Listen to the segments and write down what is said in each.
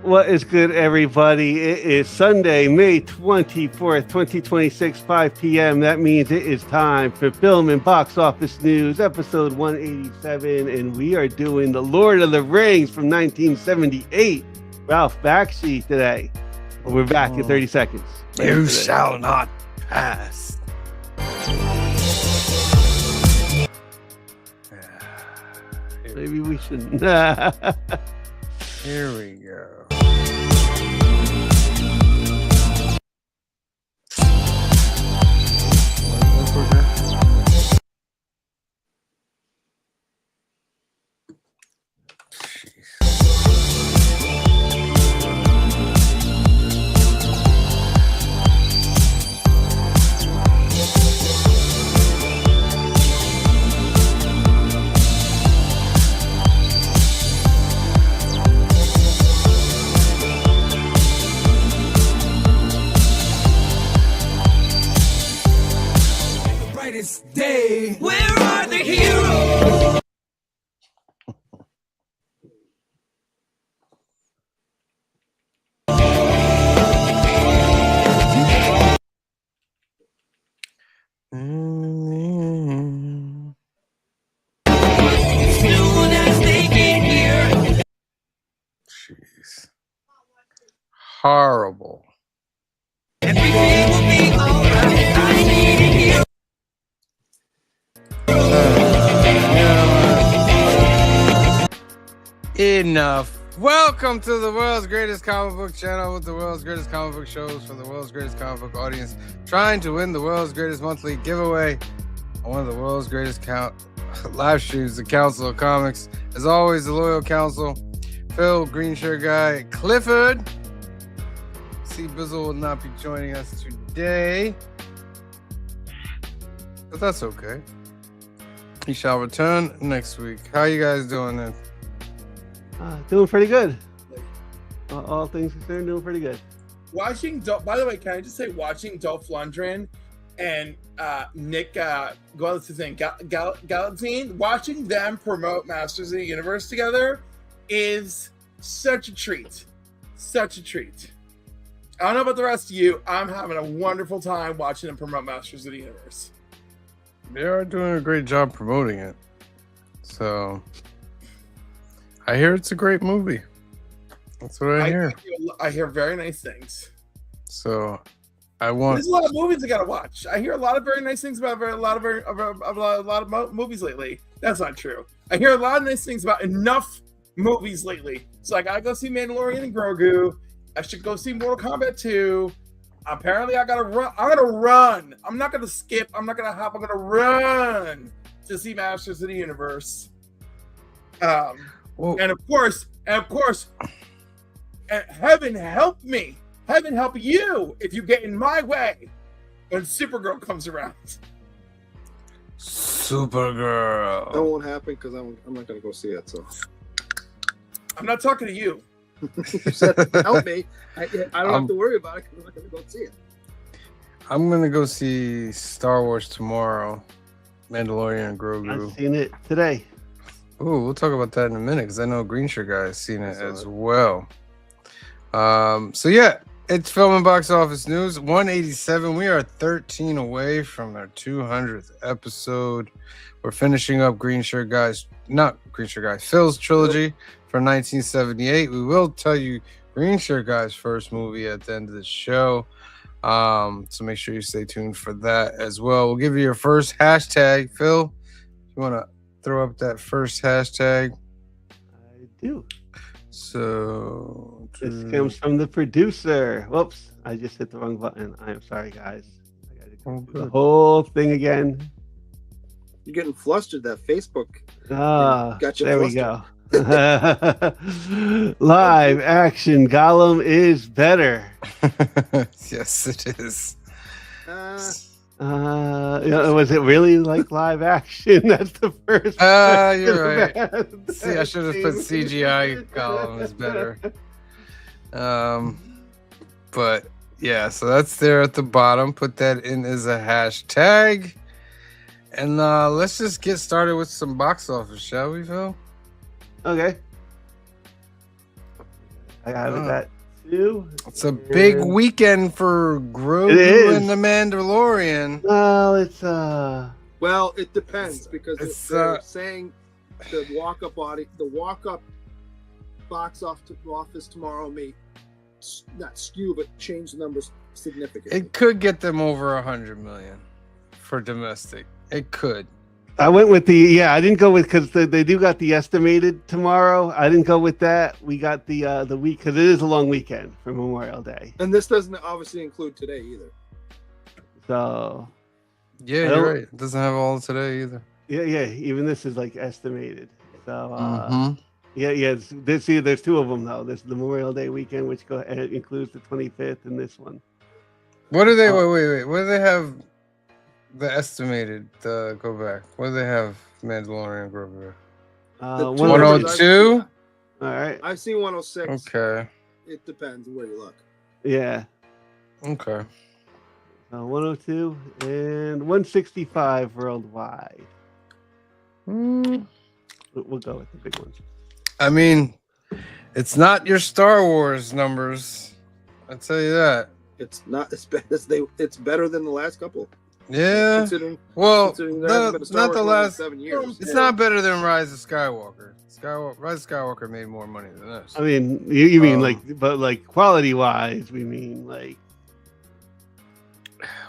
What is good, everybody? It is Sunday, May 24th, 2026, 5 p.m. That means it is time for Film and Box Office News, episode 187, and we are doing The Lord of the Rings from 1978. Ralph Bakshi today. We're back in 30 seconds. You shall not pass. Maybe we shouldn't. Here we go. Day. Where are the heroes? Jeez. Horrible. Everything will be alright. I need a hero. Enough. Welcome to the world's greatest comic book channel with the world's greatest comic book shows for the world's greatest comic book audience, trying to win the world's greatest monthly giveaway on one of the world's greatest live streams, the Council of Comics. As always, the loyal council, Phil, Green Shirt Guy, Clifford. C. Bizzle will not be joining us today, but that's okay. He shall return next week. How you guys doing then? Doing pretty good. All things considered, doing pretty good. By the way, can I just say, watching Dolph Lundgren and Nick Galatine, watching them promote Masters of the Universe together is such a treat. Such a treat. I don't know about the rest of you. I'm having a wonderful time watching them promote Masters of the Universe. They are doing a great job promoting it. So I hear it's a great movie. That's what I hear. I hear very nice things. So there's a lot of movies I gotta watch. I hear a lot of very nice things about a lot of movies lately. That's not true. I hear a lot of nice things about enough movies lately. So I gotta go see Mandalorian and Grogu. I should go see Mortal Kombat 2. Apparently, I gotta run. I'm gonna run. I'm not gonna skip. I'm not gonna hop. I'm gonna run to see Masters of the Universe. And of course, heaven help me. Heaven help you if you get in my way when Supergirl comes around. Supergirl. That won't happen because I'm not gonna go see it. So I'm not talking to you. You said help me. I don't have to worry about it because I'm not gonna go see it. I'm gonna go see Star Wars tomorrow. Mandalorian and Grogu. I've seen it today. Ooh, we'll talk about that in a minute because I know Green Shirt Guy has seen it as well. So yeah, it's Film and Box Office News 187. We are 13 away from our 200th episode. We're finishing up Phil's trilogy from 1978. We will tell you Green Shirt Guy's first movie at the end of the show. So make sure you stay tuned for that as well. We'll give you your first hashtag. Phil, you want to throw up that first hashtag? I do. So this comes from the producer. Whoops, I just hit the wrong button. I am sorry, guys. I got to go through the whole thing again. You're getting flustered. That Facebook got you. There flustered. We go. Live action Gollum is better. Yes, it is. Was it really like live action? That's the first. You're right. See, I should have put CGI Gollum is better. But yeah, so that's there at the bottom. Put that in as a hashtag. And let's just get started with some box office, shall we, Phil? Okay. I have that too. It's a big And- weekend for It Grogu is. and the Mandalorian. Well, it's Well, it depends because It's, they're saying the walk-up box office tomorrow may not skew, but change the numbers significantly. It could get them over 100 million for domestic. It could. I went with I didn't go with because they do got the estimated tomorrow. I didn't go with that. We got the week because it is a long weekend for Memorial Day. And this doesn't obviously include today either. So Yeah, you're right. It doesn't have all today either. yeah. Even this is like estimated. So Mhm. there's two of them though. There's the Memorial Day weekend, which includes the 25th, and this one. What do they? Wait. What do they have? The estimated. Go back. What do they have? Mandalorian Grogu. The 102. All right. I've seen 106. Okay. It depends where you look. Yeah. Okay. 102 and 165 worldwide. Mm, We'll go with the big ones. I mean, it's not your Star Wars numbers. I'll tell you that. It's not as bad as it's better than the last couple. Yeah. Considering Well, there hasn't been a Star not Wars the movie in last. 7 years. It's not better than Rise of Skywalker. Rise of Skywalker made more money than this. I mean, you mean like quality wise, we mean like.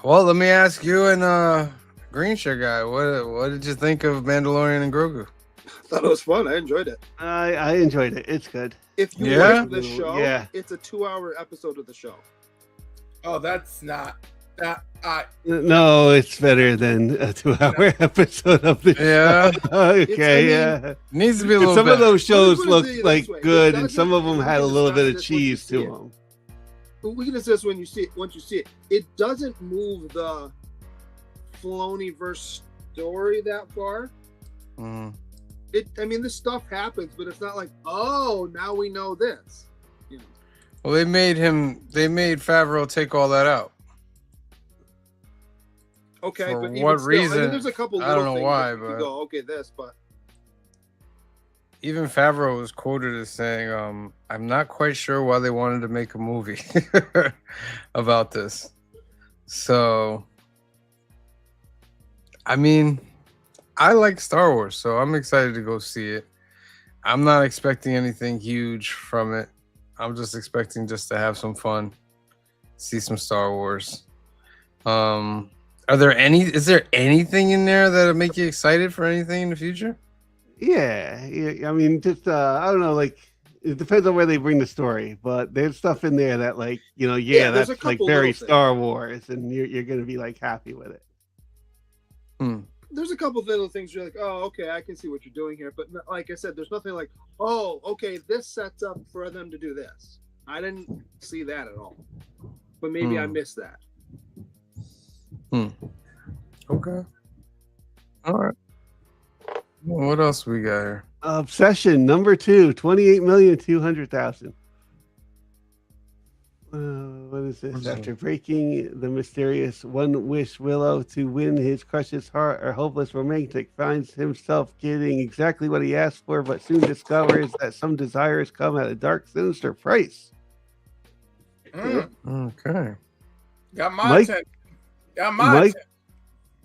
Well, let me ask you and Green Shirt guy, what did you think of Mandalorian and Grogu? I thought it was fun. I enjoyed it. I enjoyed it. It's good. If you Yeah? watch the show, Yeah. it's a 2-hour episode of the show. Oh, that's not that. No, it's better than a 2-hour episode of the Yeah. show. Okay, It's- Needs to be a little some better. of those shows Let me look put it this like way. good, It and some of them doesn't- had a little bit of it's not cheese just to what you see them. But we can assess when you see it. Once you see it, it doesn't move the Filoni verse story that far. Mhm. I mean, this stuff happens, but it's not like, oh, now we know this. You know. Well, they made Favreau take all that out. Okay, For but even what still, I mean, reason? there's a couple I little don't know things why, that you but- go, okay, this, but Even Favreau was quoted as saying, I'm not quite sure why they wanted to make a movie about this. So, I mean, I like Star Wars, so I'm excited to go see it. I'm not expecting anything huge from it. I'm just expecting just to have some fun, see some Star Wars. Is there anything in there that'll make you excited for anything in the future? Yeah. I mean, just I don't know, like it depends on where they bring the story, but there's stuff in there that, like, Yeah, there's that's a like couple very little things. Star Wars, and you're gonna be like happy with it. there's a couple of little things you're like, oh, okay, I can see what you're doing here. But like I said, there's nothing like, oh, okay, this sets up for them to do this. I didn't see that at all. But maybe I missed that. Okay. All right. Well, what else we got here? Obsession number 2, 28,200,000. What is this? What's After breaking the mysterious One Wish Willow to win his crush's heart, our hopeless romantic finds himself getting exactly what he asked for, but soon discovers that some desires come at a dark, sinister price. Okay. Got my Mike- attention. Got my Mike- attention.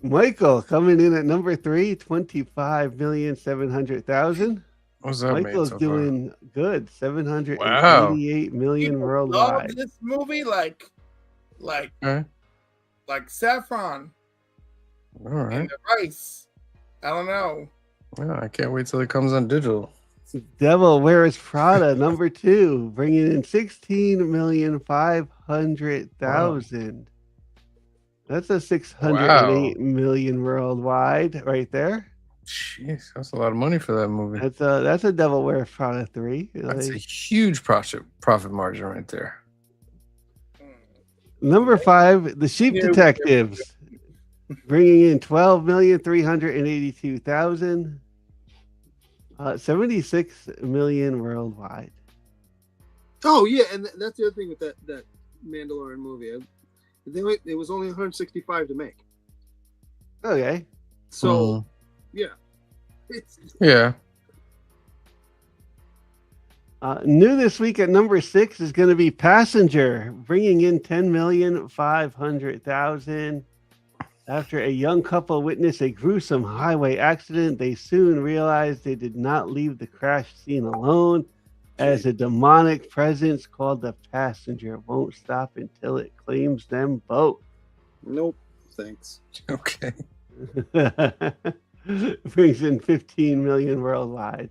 Michael coming in at number 3, 25,700,000. What's that made Michael's so far? doing good, 788 million People worldwide. love this movie like Okay. saffron All right. and the rice. I don't know. Yeah, I can't wait till it comes on digital. Devil Wears Prada, number 2, bringing in 16,500,000. That's a 608 million worldwide right there. Jeez, that's a lot of money for that movie. That's a Devil Wears Prada 3. That's a huge profit margin right there. Number 5, The Sheep Detectives, bringing in 12,382,000. 76 million worldwide. Oh, yeah, and that's the other thing with that Mandalorian movie. It was only 165 to make. Okay. So, yeah. It's Yeah. New this week at number 6 is going to be Passenger, bringing in 10,500,000. After a young couple witnessed a gruesome highway accident, they soon realized they did not leave the crash scene alone, as a demonic presence called the Passenger won't stop until it claims them both. Nope. Thanks. Okay. Brings in 15 million worldwide.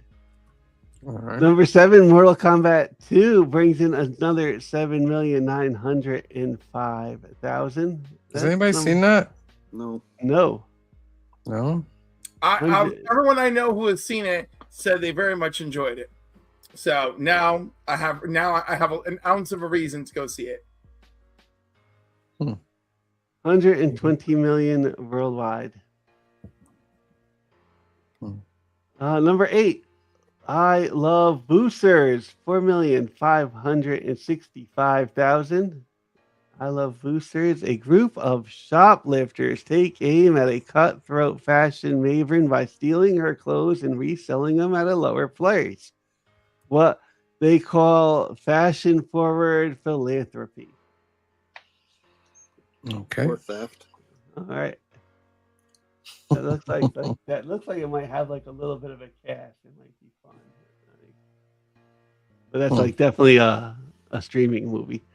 All right. Number 7, Mortal Kombat 2 brings in another 7,905,000. Has anybody seen that? No. No. No. Everyone I know who has seen it said they very much enjoyed it. So now I have an ounce of a reason to go see it. 120 million worldwide. Number 8, I Love Boosters, 4,565,000. I Love Boosters, a group of shoplifters take aim at a cutthroat fashion maven by stealing her clothes and reselling them at a lower price. What they call fashion forward philanthropy. Okay. Or theft. All right. That looks like it might have like a little bit of a cast. It might be fun. But that's like definitely a streaming movie.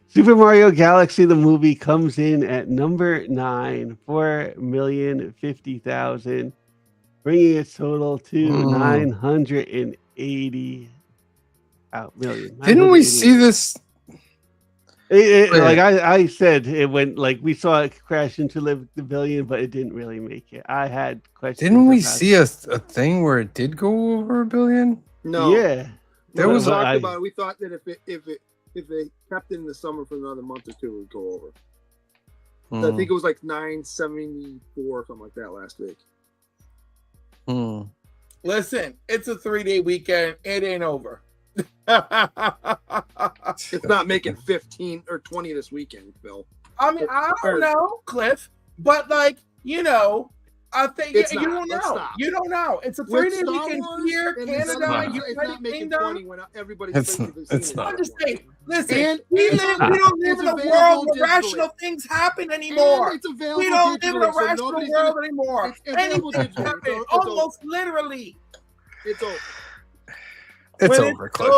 Super Mario Galaxy, the movie, comes in at number 9, 4,050,000, bringing its total to 980 million. Didn't we see this? Like I said, it went like we saw it crash into the billion, but it didn't really make it. I had questions. Didn't we see a thing where it did go over a billion? No. Yeah, There was we talked about it. We thought that if they kept it in the summer for another month or two, it would go over. I think it was like 974 something like that last week. Listen, it's a 3-day weekend. It ain't over. It's not making 15 or 20 this weekend, Phil. I mean, I don't know, Cliff, but like, I think you don't know. You don't know. It's a 3-day weekend here, Canada, United Kingdom. When everybody's it's not. I'm just saying. Listen, we don't live in a world where rational things happen anymore. We don't live in a rational world anymore. Anything can happen, almost literally. It's over. It's over, Cliff.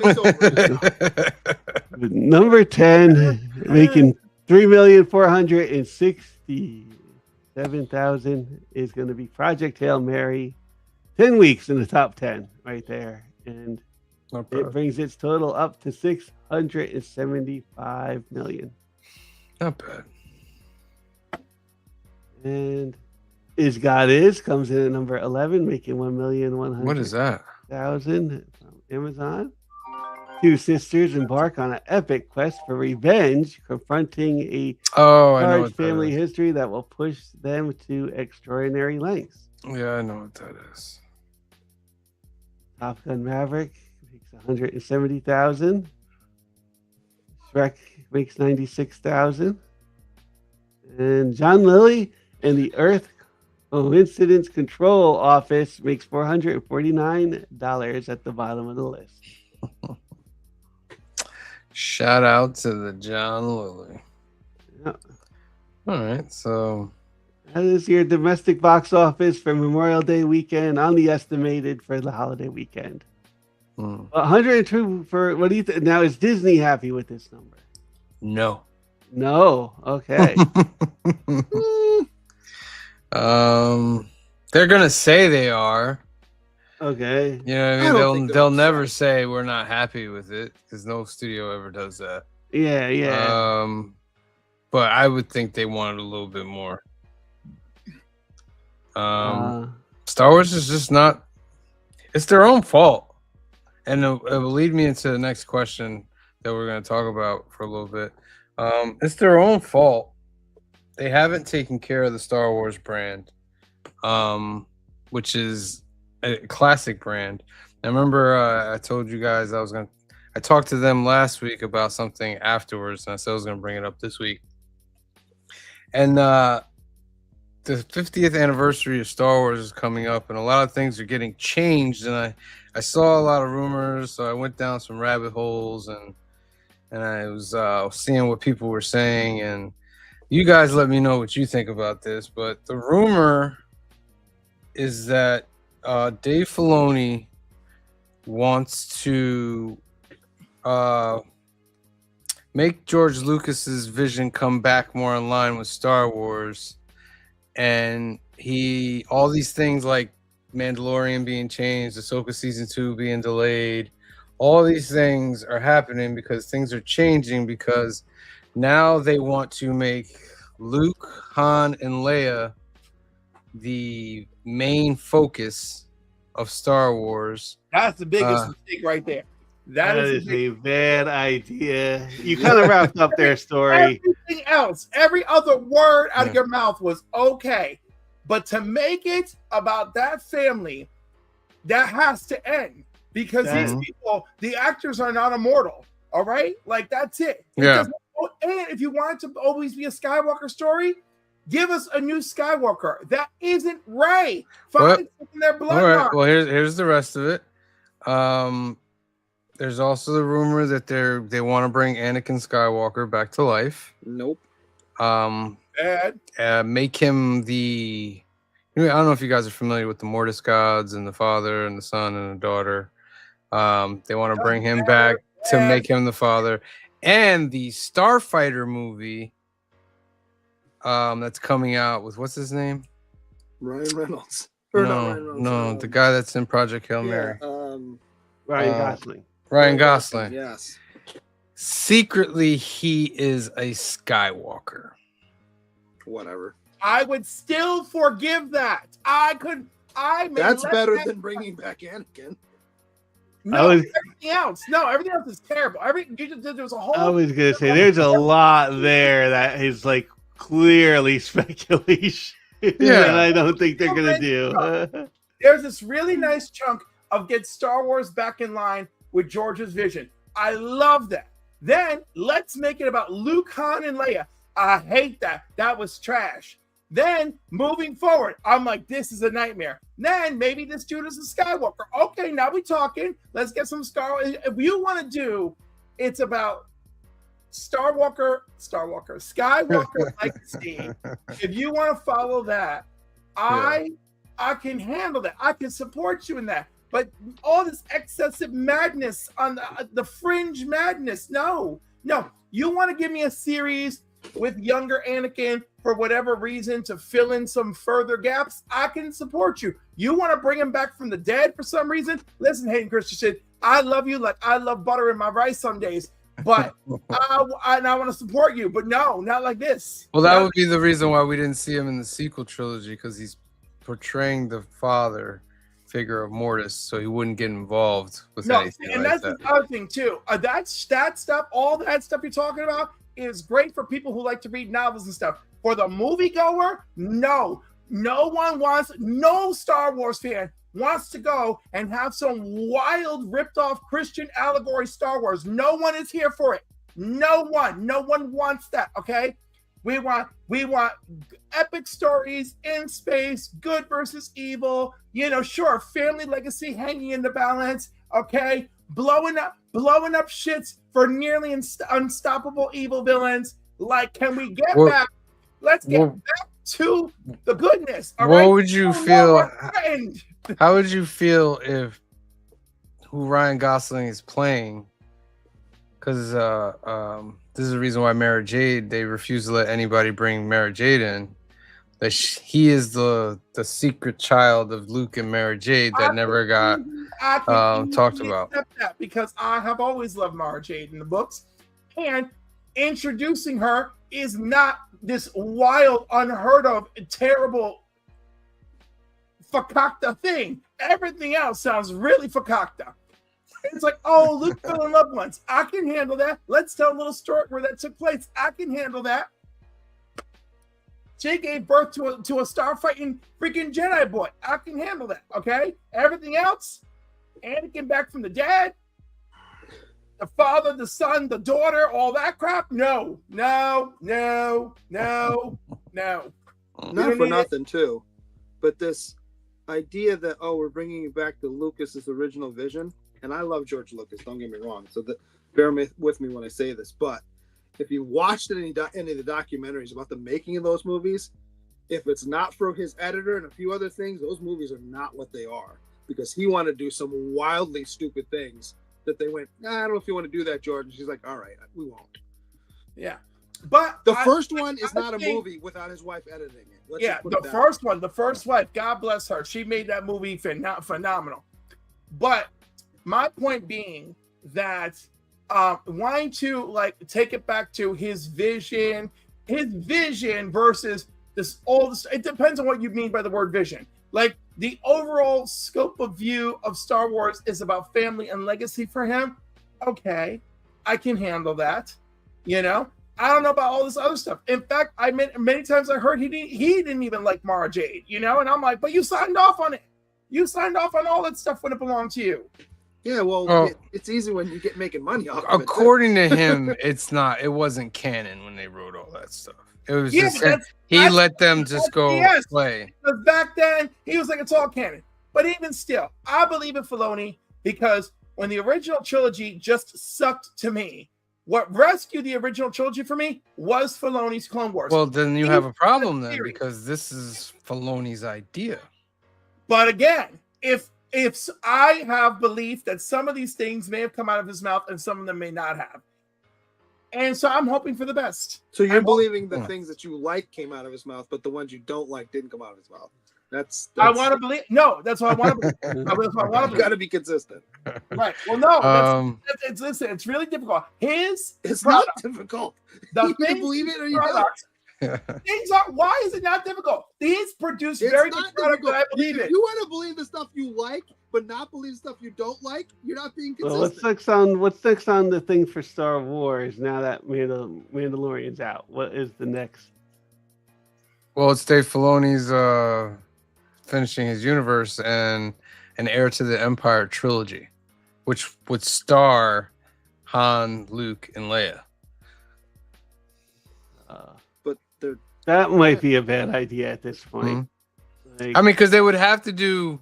It's over. Number 10, making 3,467,000 is going to be Project Hail Mary. 10 weeks in the top 10 right there. And it brings its total up to 675 million. Not bad. And Is God Is comes in at number 11, making 1,100,000. What is that? From Amazon. Two sisters embark on an epic quest for revenge, confronting a large family history that will push them to extraordinary lengths. Yeah, I know what that is. Top Gun Maverick makes 170,000. Shrek makes 96,000. And John Lilly and the Earth Coincidence Control Office makes $449 at the bottom of the list. Shout out to the John Lilly. Yeah. All right, so that is your domestic box office for Memorial Day weekend on the estimated for the holiday weekend. 102 for what do you think? Now, is Disney happy with this number? No. Okay. They're gonna say they are. Okay. You know what I mean? They'll never say we're not happy with it because no studio ever does that. Yeah. But I would think they wanted a little bit more. Star Wars is just not. It's their own fault, and it will lead me into the next question that we're going to talk about for a little bit. It's their own fault. They haven't taken care of the Star Wars brand, which is a classic brand. I remember I told you guys I talked to them last week about something afterwards, and I said I was going to bring it up this week. And the 50th anniversary of Star Wars is coming up, and a lot of things are getting changed. And I saw a lot of rumors, so I went down some rabbit holes and I was seeing what people were saying, and you guys let me know what you think about this. But the rumor is that Dave Filoni wants to make George Lucas's vision come back more in line with Star Wars, and all these things like Mandalorian being changed, Ahsoka season 2 being delayed, all these things are happening because things are changing, because now they want to make Luke, Han, and Leia the main focus of Star Wars. That's the biggest mistake right there. That is a bad idea. You kind of wrapped up their story. Everything else, every other word out of your mouth was okay. But to make it about that family, that has to end. Because these people, the actors are not immortal. All right? Like, that's it. Yeah. And if you want it to always be a Skywalker story, give us a new Skywalker. That isn't Rey. Find something their blood. All right. Well, here's the rest of it. There's also the rumor that they want to bring Anakin Skywalker back to life. Nope. Make him the. I don't know if you guys are familiar with the Mortis gods and the father and the son and the daughter. They want to bring him back to make him the father. And the Starfighter movie that's coming out with, what's his name? Ryan Reynolds. Or not Ryan Reynolds. No, the guy that's in Project Hail Mary. Ryan Gosling. Ryan Gosling. Yes. Secretly, he is a Skywalker. Whatever. I would still forgive that. That's better than bringing back Anakin. Everything else. No, everything else is terrible. There was a whole. I was gonna say there's a lot there that is like clearly speculation. Yeah, that I don't think they're gonna do. There's this really nice chunk of get Star Wars back in line with George's vision. I love that. Then let's make it about Luke, Han, and Leia. I hate that. That was trash. Then moving forward, I'm like, this is a nightmare. Then maybe this dude is a Skywalker. Okay, now we talking. Let's get some Star. If you want to do, it's about Skywalker legacy. If you want to follow that, I can handle that. I can support you in that. But all this excessive madness on the fringe madness, no. You want to give me a series with younger Anakin for whatever reason to fill in some further gaps, I can support you. You want to bring him back from the dead for some reason? Listen, Hayden Christensen, I love you like I love butter in my rice some days, but I want to support you. But no, not like this. Well, that would be the reason why we didn't see him in the sequel trilogy, because he's portraying the father figure of Mortis, so he wouldn't get involved with anything. And like that's the other thing too. That stuff, all that stuff you're talking about, is great for people who like to read novels and stuff. For the moviegoer, no Star Wars fan wants to go and have some wild ripped off Christian allegory Star Wars. No one is here for it. No one wants that. Okay, we want epic stories in space, good versus evil. Sure, family legacy hanging in the balance. Okay, blowing up shits for nearly unstoppable evil villains. Like, can we get back? Let's get back to the goodness. What would you feel? How would you feel if who Ryan Gosling is playing? Because this is the reason why Mara Jade, they refuse to let anybody bring Mara Jade in. That he is the secret child of Luke and Mara Jade that never got talked about. That because I have always loved Mara Jade in the books, and introducing her is not this wild, unheard of, terrible fakakta thing. Everything else sounds really fakakta. It's like, oh, Luke fell in love once. I can handle that. Let's tell a little story where that took place. I can handle that. She gave birth to a starfighting freaking Jedi boy. I can handle that. Okay. Everything else, Anakin back from the dead, the father, the son, the daughter, all that crap. No. Not for nothing, too. But this idea that we're bringing back to Lucas's original vision, and I love George Lucas. Don't get me wrong. So bear with me when I say this, but if you watched any of the documentaries about the making of those movies, if it's not for his editor and a few other things, those movies are not what they are, because he wanted to do some wildly stupid things that they went, I don't know if you want to do that, George. And she's like, all right, we won't. Yeah. But the first one is not a movie without his wife editing it. The first wife, God bless her, she made that movie phenomenal. But my point being that wanting to like take it back to his vision versus this, it depends on what you mean by the word vision. Like the overall scope of view of Star Wars is about family and legacy for him. Okay, I can handle that. You know, I don't know about all this other stuff. In fact, many times I heard he didn't even like Mara Jade. You know, and I'm like, but you signed off on it. You signed off on all that stuff when it belonged to you. Yeah, well, it's easy when you get making money off of it. According to him, it wasn't canon when they wrote all that stuff. It was he let them just go play. Because back then, he was like, it's all canon. But even still, I believe in Filoni because when the original trilogy just sucked to me, what rescued the original trilogy for me was Filoni's Clone Wars. Well, then you have a problem then, because this is Filoni's idea. But again, if I have belief that some of these things may have come out of his mouth and some of them may not have. And so I'm hoping for the best. So you're believing the things that you like came out of his mouth, but the ones you don't like didn't come out of his mouth. That's I want to believe. No, that's what I want to believe. That's what I want to believe. Got to be consistent. Right. Well, no. Listen, it's really difficult. It's not difficult. You either believe it or you don't. Things are. Why is it not difficult? These produce very good product that I believe in. If you want to believe the stuff you like, but not believe the stuff you don't like, you're not being consistent. Well, what's next on the thing for Star Wars now that Mandalorian's out? What is the next? Well, it's Dave Filoni's finishing his universe and an Heir to the Empire trilogy, which would star Han, Luke, and Leia. But that might be a bad idea at this point. Mm-hmm. I mean, because they would have to do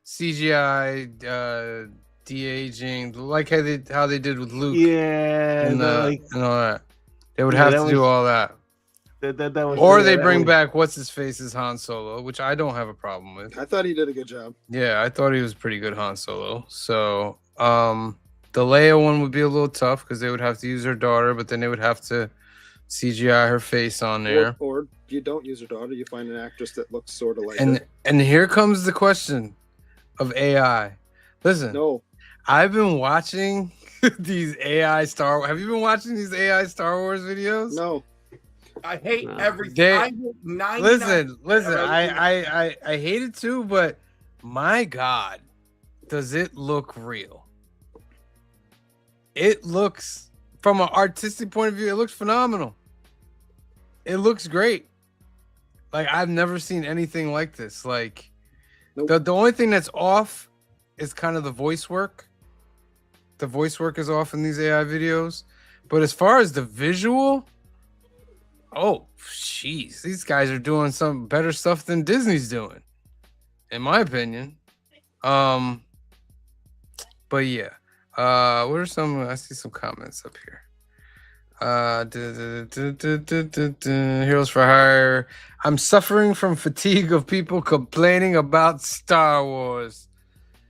CGI de-aging, like how they did with Luke. Yeah, and all that. They would have to do all that. Or they bring back what's his face as Han Solo, which I don't have a problem with. I thought he did a good job. Yeah, I thought he was pretty good Han Solo. So the Leia one would be a little tough because they would have to use her daughter, but then they would have to CGI her face on there. Or you don't use her daughter, you find an actress that looks sort of like her. And here comes the question of AI. Listen, no, I've been watching these AI Star Wars. Have you been watching these AI Star Wars videos? No. I hate everything. Listen. I hate it too, but my God, does it look real? It looks, from an artistic point of view, it looks phenomenal. It looks great. Like I've never seen anything like this. Like the only thing that's off is kind of the voice work. The voice work is off in these AI videos, but as far as the visual. Oh, jeez. These guys are doing some better stuff than Disney's doing, in my opinion. But yeah. What are some? I see some comments up here. Heroes for Hire. I'm suffering from fatigue of people complaining about Star Wars.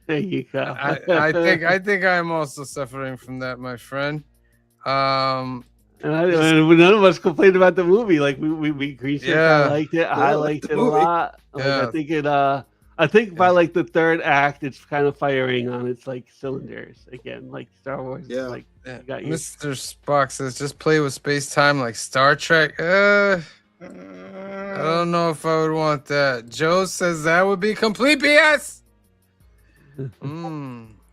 There you go. I think I'm also suffering from that, my friend. And none of us complained about the movie. Like we agreed. Yeah, I liked it. I liked it a lot. Yeah. Like, I think by like the third act, it's kind of firing on its like cylinders again. Like Star Wars. Yeah. Like Mr. Spock says, just play with space time like Star Trek. I don't know if I would want that. Joe says that would be complete BS.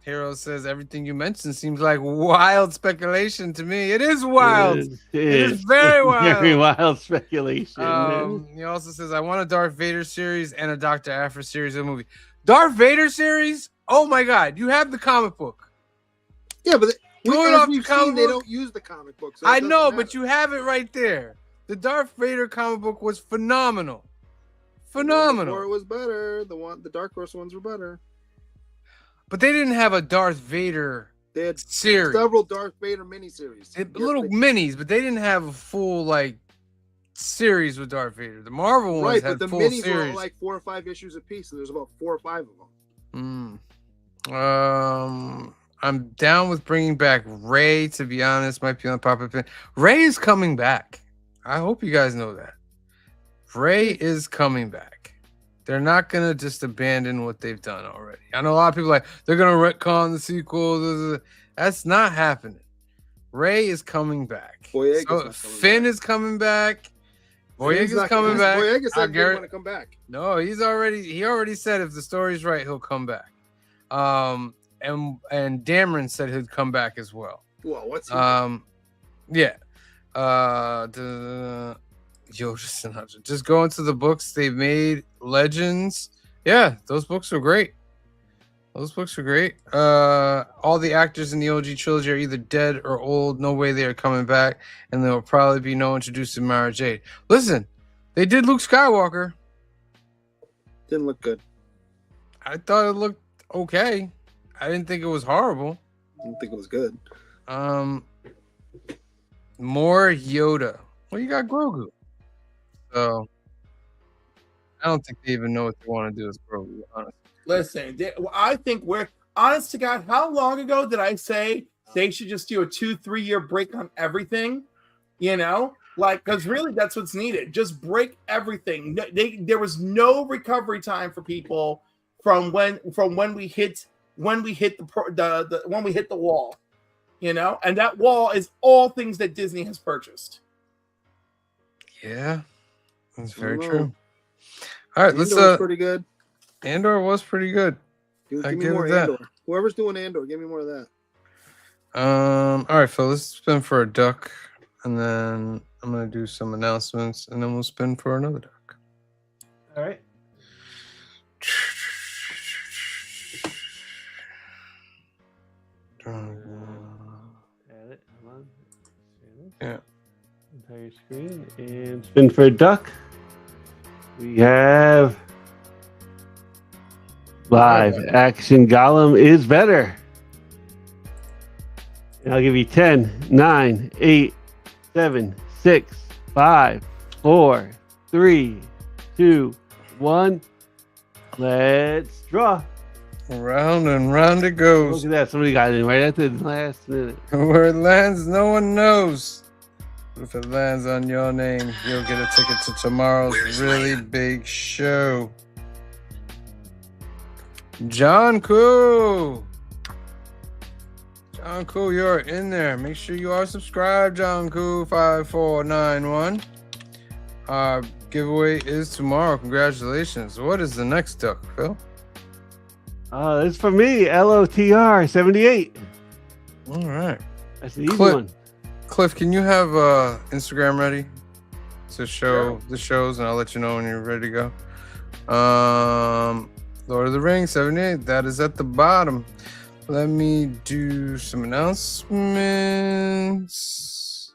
Hero says everything you mentioned seems like wild speculation to me. It is wild. It is very wild. Very wild speculation. He also says I want a Darth Vader series and a Dr. Aphra series of the movie. Darth Vader series? Oh my God! You have the comic book. Yeah, but we've seen they don't use the comic book. So I know, but you have it right there. The Darth Vader comic book was phenomenal. phenomenal. Or it was better. The Dark Horse ones were better. But they didn't have a Darth Vader They had series. several Darth Vader miniseries. Little minis, but they didn't have a full like series with Darth Vader. The Marvel ones Right, had but the full minis were series. all like 4 or 5 issues a piece, and there's about 4 or 5 of them. I'm down with bringing back Ray. To be honest, might be on pop-up. Ray is coming back. I hope you guys know that. Ray is coming back. They're not gonna just abandon what they've done already. I know a lot of people are like they're gonna retcon the sequel. That's not happening. Ray is coming back. Boyega's not coming Finn back. is coming back. Boyega's coming back. Boyega said he Garrett- want to come back. No, he already said if the story's right, he'll come back. And Dameron said he'd come back as well. Well, what's he Yeah. Just go into the books they made, Legends. Yeah, those books are great. All the actors in the OG trilogy are either dead or old. No way they are coming back, and there will probably be no introducing Mara Jade. Listen, they did Luke Skywalker. Didn't look good. I thought it looked okay. I didn't think it was horrible. I don't think it was good. More Yoda. Well, you got Grogu. So I don't think they even know what they want to do with Grogu, honestly. Listen, I think we're honest to God. How long ago did I say they should just do a 2-3 year break on everything? You know, like, because really that's what's needed. Just break everything. There was no recovery time for people from when we hit the wall. You know, and that wall is all things that Disney has purchased. Yeah, that's very Wow. true. All right, let's. Andor was pretty good. Andor was pretty good. Give I me give more it that. Andor. Whoever's doing Andor, give me more of that. All right, Phil. Let's spin for a duck, and then I'm gonna do some announcements, and then we'll spin for another duck. All right. Add it. Hold on. Yeah. Entire screen and spin for a duck. We have live action Gollum is better. And I'll give you 10, 9, 8, 7, 6, 5, 4, 3, 2, 1. Let's draw. Round and round it Look goes. at that. Somebody got in right at the last minute. Where it lands, no one knows. If it lands on your name, you'll get a ticket to tomorrow's really big show. John Koo. John Koo, you're in there. Make sure you are subscribed, John Koo 5491. Our giveaway is tomorrow. Congratulations. What is the next duck, Phil? This is for me, LOTR 78. All right. That's the easy Clip. one. Cliff, can you have Instagram ready to show the shows, and I'll let you know when you're ready to go. Lord of the Rings 78, that is at the bottom. Let me do some announcements.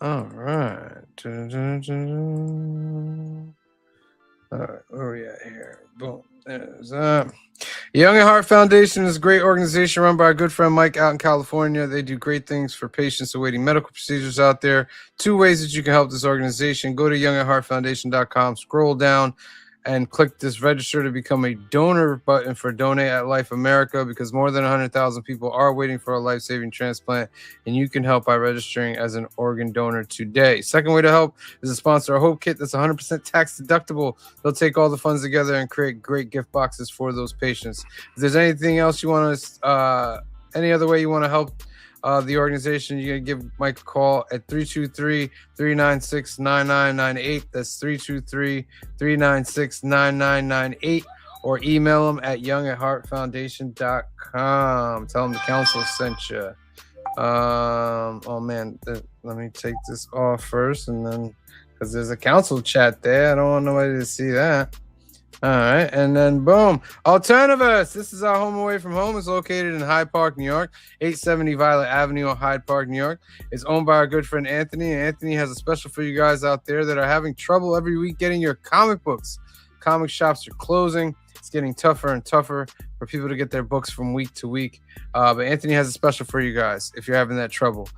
All right. All right, where are we at here? Boom. There's that. Young at Heart Foundation is a great organization run by our good friend Mike out in California. They do great things for patients awaiting medical procedures out there. 2 ways that you can help this organization. Go to youngatheartfoundation.com, scroll down, and click this register to become a donor button for Donate at Life America, because more than 100,000 people are waiting for a life-saving transplant, and you can help by registering as an organ donor today. Second way to help is to sponsor a Hope Kit that's 100% tax deductible. They'll take all the funds together and create great gift boxes for those patients. If there's anything else you want to, any other way you want to help the organization, you can give Mike a call at 323-396-9998. That's 323-396-9998. Or email them at youngatheartfoundation.com. Tell them the council sent you. Oh man, let me take this off first, and then because there's a council chat there, I don't want nobody to see that. All right, and then boom, Alternatives. This is our home away from home. It's located in Hyde Park, New York, 870 Violet Avenue in Hyde Park, New York. It's owned by our good friend Anthony, and Anthony has a special for you guys out there that are having trouble every week getting your comic books. Comic shops are closing. It's getting tougher and tougher for people to get their books from week to week. But Anthony has a special for you guys if you're having that trouble.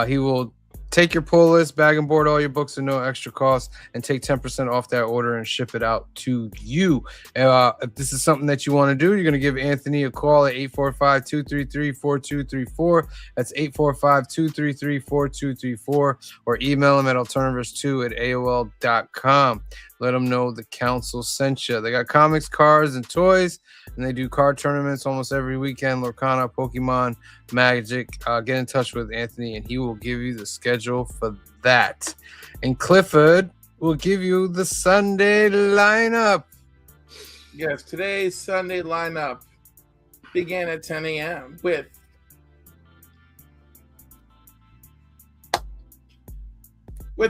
He will take your pull list, bag and board all your books at no extra cost, and take 10% off that order and ship it out to you. If this is something that you want to do, you're going to give Anthony a call at 845-233-4234. That's 845-233-4234, or email him at alternatives2@aol.com. Let them know the council sent you. They got comics, cards, and toys, and they do card tournaments almost every weekend. Lorcana, Pokemon, Magic. Get in touch with Anthony, and he will give you the schedule for that. And Clifford will give you the Sunday lineup. Yes, today's Sunday lineup began at 10 a.m. with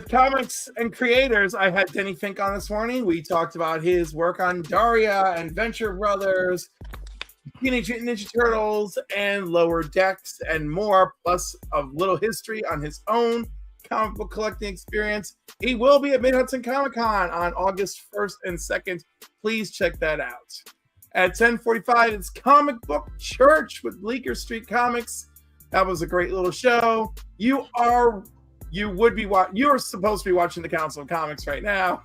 comics and creators. I had Denny Fink on this morning. We talked about his work on Daria and Venture Brothers, Teenage Mutant Ninja Turtles, and Lower Decks, and more, plus a little history on his own comic book collecting experience. He will be at Mid-Hudson Comic-Con on August 1st and 2nd. Please check that out. At 10:45, it's Comic Book Church with Bleecker Street Comics. That was a great little show. You are supposed to be watching the Council of Comics right now.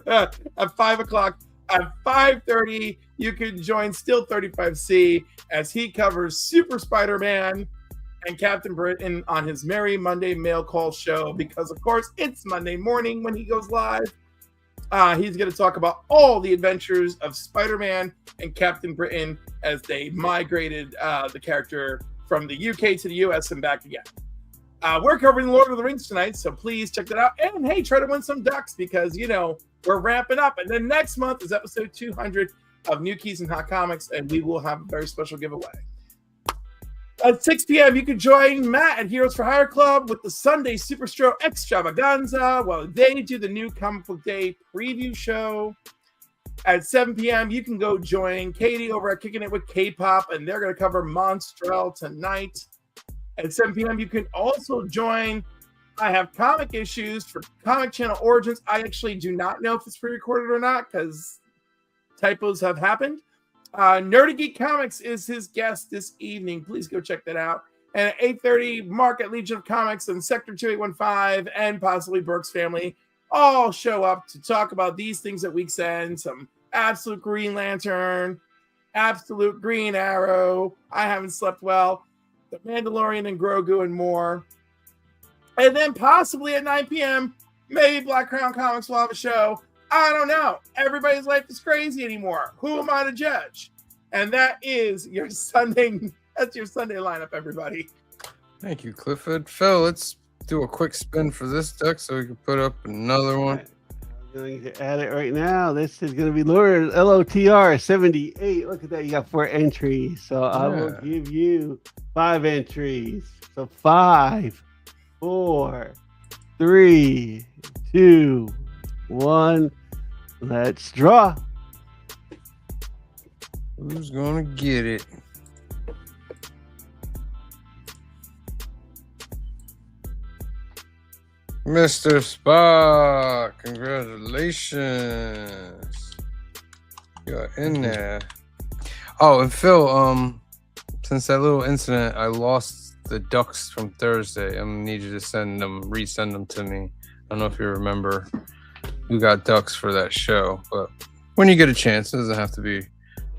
At 5 o'clock. At 5:30, you can join Still 35C as he covers Super Spider-Man and Captain Britain on his Merry Monday Mail Call show, because, of course, it's Monday morning when he goes live. He's going to talk about all the adventures of Spider-Man and Captain Britain as they migrated the character from the UK to the US and back again. We're covering Lord of the Rings tonight, so please check that out. And hey, try to win some ducks, because, we're ramping up. And then next month is episode 200 of New Keys and Hot Comics, and we will have a very special giveaway. At 6 p.m., you can join Matt at Heroes for Hire Club with the Sunday Superstro Extravaganza while they do the new Comic Book Day preview show. At 7 p.m., you can go join Katie over at Kicking It with K-Pop, and they're going to cover Monstrel tonight. At 7 p.m., you can also join I Have Comic Issues for Comic Channel Origins. I actually do not know if it's pre-recorded or not, because typos have happened. Nerdy Geek Comics is his guest this evening. Please go check that out. And at 8:30, Mark at Legion of Comics and Sector 2815 and possibly Burke's Family all show up to talk about these things at week's end. Some Absolute Green Lantern, Absolute Green Arrow, I Haven't Slept Well, The Mandalorian and Grogu, and more. And then possibly at 9 p.m., maybe Black Crown Comics will have a show. I don't know. Everybody's life is crazy anymore. Who am I to judge? And that is your Sunday. That's your Sunday lineup, everybody. Thank you, Clifford. Phil, let's do a quick spin for this deck so we can put up another one. I'm going to add it right now. This is going to be Lord LOTR 78. Look at that. You got 4 entries. So I will give you 5 entries. So 5, 4, 3, 2, 1. Let's draw. Who's gonna get it? Mr. Spock, congratulations. You're in there. Oh, and Phil, since that little incident, I lost the ducks from Thursday. I'm gonna need you to resend them to me. I don't know if you remember. We got ducks for that show, but when you get a chance, it doesn't have to be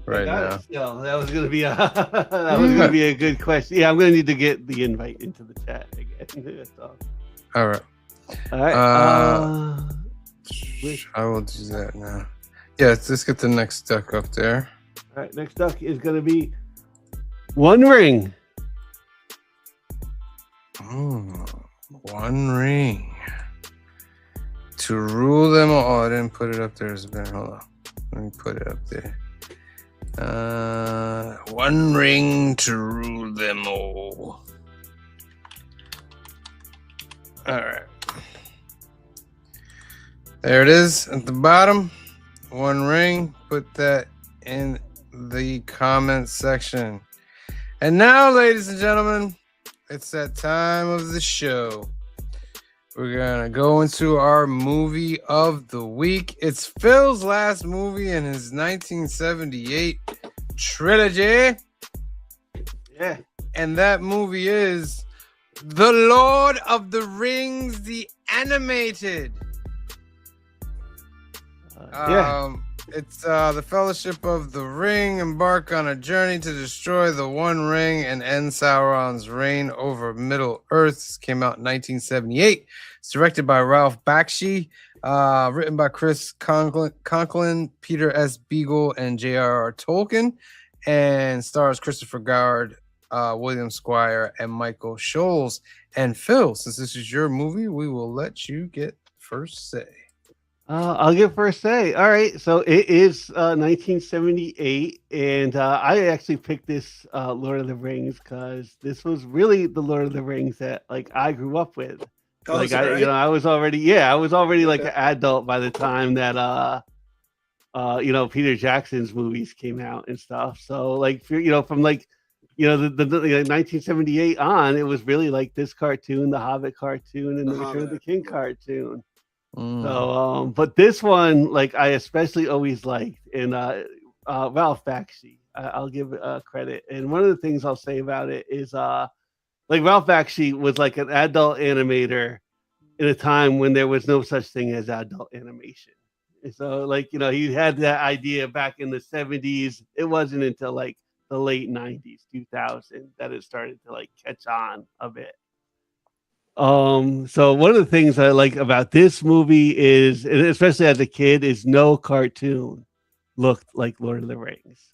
right now. No, that was gonna be a a good question. Yeah, I'm gonna need to get the invite into the chat again. That's all. All right. All right. I will do that now. Yeah, let's get the next duck up there. All right, next duck is gonna be One Ring. One Ring. To rule them all. Oh, I didn't put it up there as a banner. Hold on. Let me put it up there. One ring to rule them all. All right. There it is at the bottom. One ring put that in the comment section. And now, ladies and gentlemen, it's that time of the show. We're gonna go into our movie of the week. It's Phil's last movie in his 1978 trilogy. Yeah. And that movie is The Lord of the Rings, the animated. It's the Fellowship of the Ring embark on a journey to destroy the One Ring and end Sauron's reign over Middle Earth. This came out in 1978. It's directed by Ralph Bakshi, written by Chris Conklin, Peter S. Beagle, and J.R.R. Tolkien, and stars Christopher Goward, William Squire, and Michael Scholes. And Phil, since this is your movie, we will let you get first say. I'll give first say. All right, so it is 1978, and I actually picked this Lord of the Rings because this was really the Lord of the Rings that like I grew up with. Oh, Like is that right? I was already like an adult by the time that Peter Jackson's movies came out and stuff. So like from like the 1978 on, it was really like this cartoon, the Hobbit cartoon, and the Return of the King cartoon. So, but this one, like I especially always liked, and Ralph Bakshi, I'll give credit. And one of the things I'll say about it is, like Ralph Bakshi was like an adult animator in a time when there was no such thing as adult animation. And so, like he had that idea back in the 70s. It wasn't until like the late 90s, 2000, that it started to like catch on a bit. So one of the things I like about this movie is, and especially as a kid, is no cartoon looked like Lord of the Rings.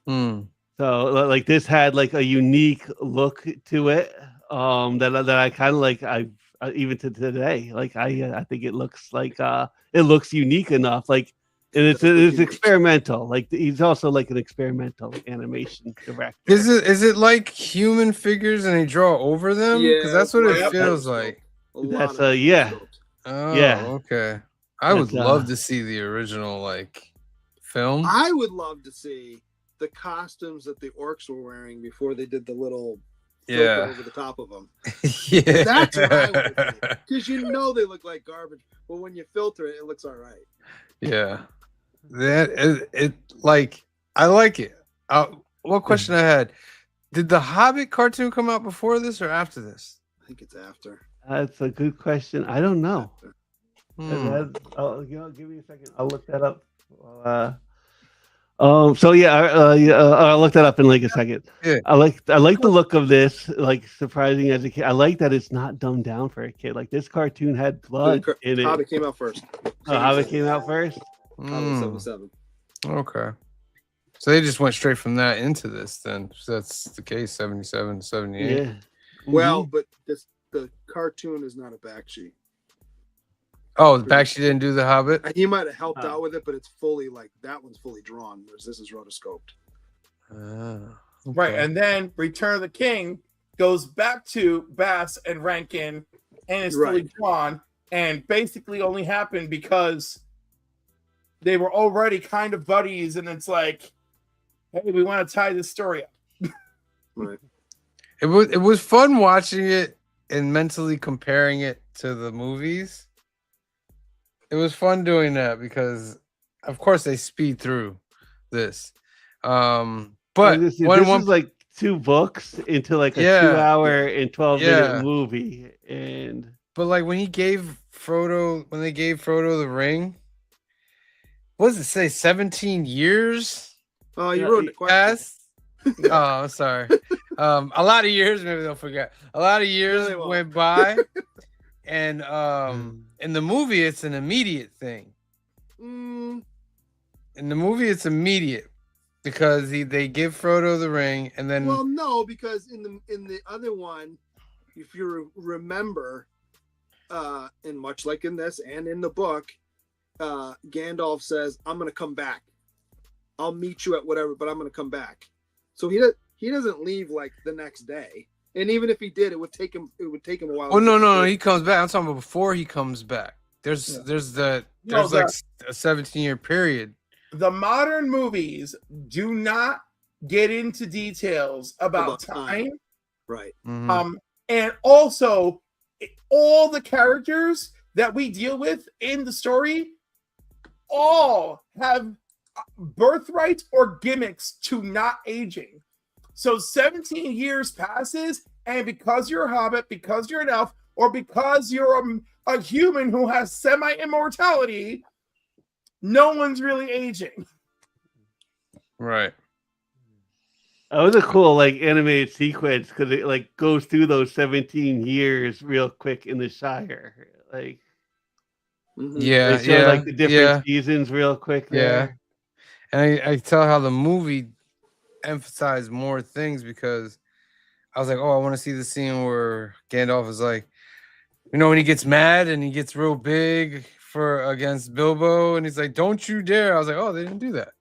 So like this had like a unique look to it. That I kind of like. I even to today, like I think it looks like it looks unique enough. Like, and it's experimental. Like he's also like an experimental animation director. Is it like human figures and they draw over them? Yeah, Because that's what it feels like. That's yeah. Oh, Yeah. okay. I would love to see the original like film. I would love to see the costumes that the orcs were wearing before they did the little filter over the top of them. Yeah, That's what I would do. Because they look like garbage, but when you filter it, it looks all right. Yeah. That it like I like it. What question I had? Did the Hobbit cartoon come out before this or after this? I think it's after. That's a good question. I don't know. Hmm. Give me a second. I'll look that up. So yeah, I'll look that up in like a second. Yeah. I like the look of this. Like surprising as a kid. I like that it's not dumbed down for a kid. Like this cartoon had blood in it. Hobbit came out first. Hobbit came out first. Hobbit 77. Okay. So they just went straight from that into this then. So that's the case, 77 to 78. Yeah. Well, but the cartoon is not a Bakshi. Oh, the Bakshi didn't do the Hobbit? He might have helped out with it, but it's fully like that one's fully drawn, whereas this is rotoscoped. Okay. Right, and then Return of the King goes back to Bass and Rankin, and it's fully drawn, and basically only happened because they were already kind of buddies, and it's like, hey, we want to tie this story up. Right. It was fun watching it and mentally comparing it to the movies. It was fun doing that because, of course, they speed through this. But this is like 2 books into like a 2-hour and 12-minute movie, but like when they gave Frodo the ring, what does it say? 17 years. Oh, you wrote the question. Oh, sorry. A lot of years. Maybe they'll forget. A lot of years went by, and in the movie, it's an immediate thing. In the movie, it's immediate because they give Frodo the ring, and then no, because in the other one, if you remember, and much like in this and in the book, Gandalf says, "I'm going to come back. I'll meet you at whatever, but I'm going to come back." So he doesn't leave like the next day, and even if he did, it would take him a while. Oh no, he comes back. I'm talking about before he comes back. There's like a 17-year period the modern movies do not get into details about time. Right. Mhm. And also all the characters that we deal with in the story all have birthright or gimmicks to not aging. So 17 years passes, and because you're a hobbit, because you're an elf, or because you're a human who has semi-immortality, no one's really aging. Right. That was a cool like animated sequence because it like goes through those 17 years real quick in the Shire. Like Yeah. they show like the different Yeah. seasons real quick Yeah. there. And I tell how the movie emphasized more things because I was like, oh, I want to see the scene where Gandalf is like, when he gets mad and he gets real big for against Bilbo, and he's like, "Don't you dare!" I was like, "Oh, they didn't do that.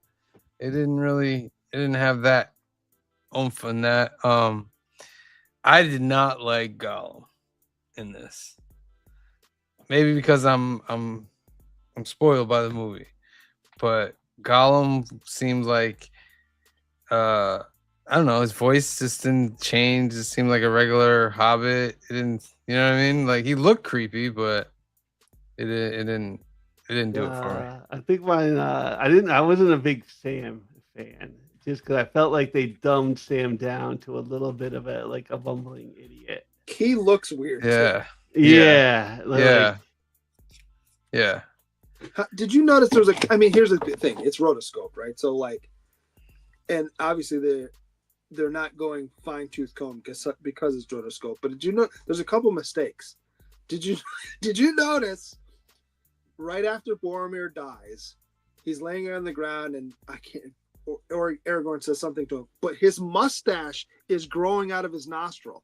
It didn't have that oomph in that." I did not like Gollum in this. Maybe because I'm spoiled by the movie, but Gollum seemed like I don't know, his voice just didn't change. It seemed like a regular Hobbit. It didn't, you know what I mean? Like he looked creepy, but it didn't do it for me. I think mine. I wasn't a big Sam fan, just because I felt like they dumbed Sam down to a little bit of a bumbling idiot. He looks weird. Yeah. Yeah. Yeah. Did you notice there's here's the thing. It's rotoscope, right? So like, and obviously they're not going fine tooth comb because it's rotoscope. But did you know there's a couple mistakes? Did you notice right after Boromir dies, he's laying on the ground and or Aragorn says something to him, but his mustache is growing out of his nostril.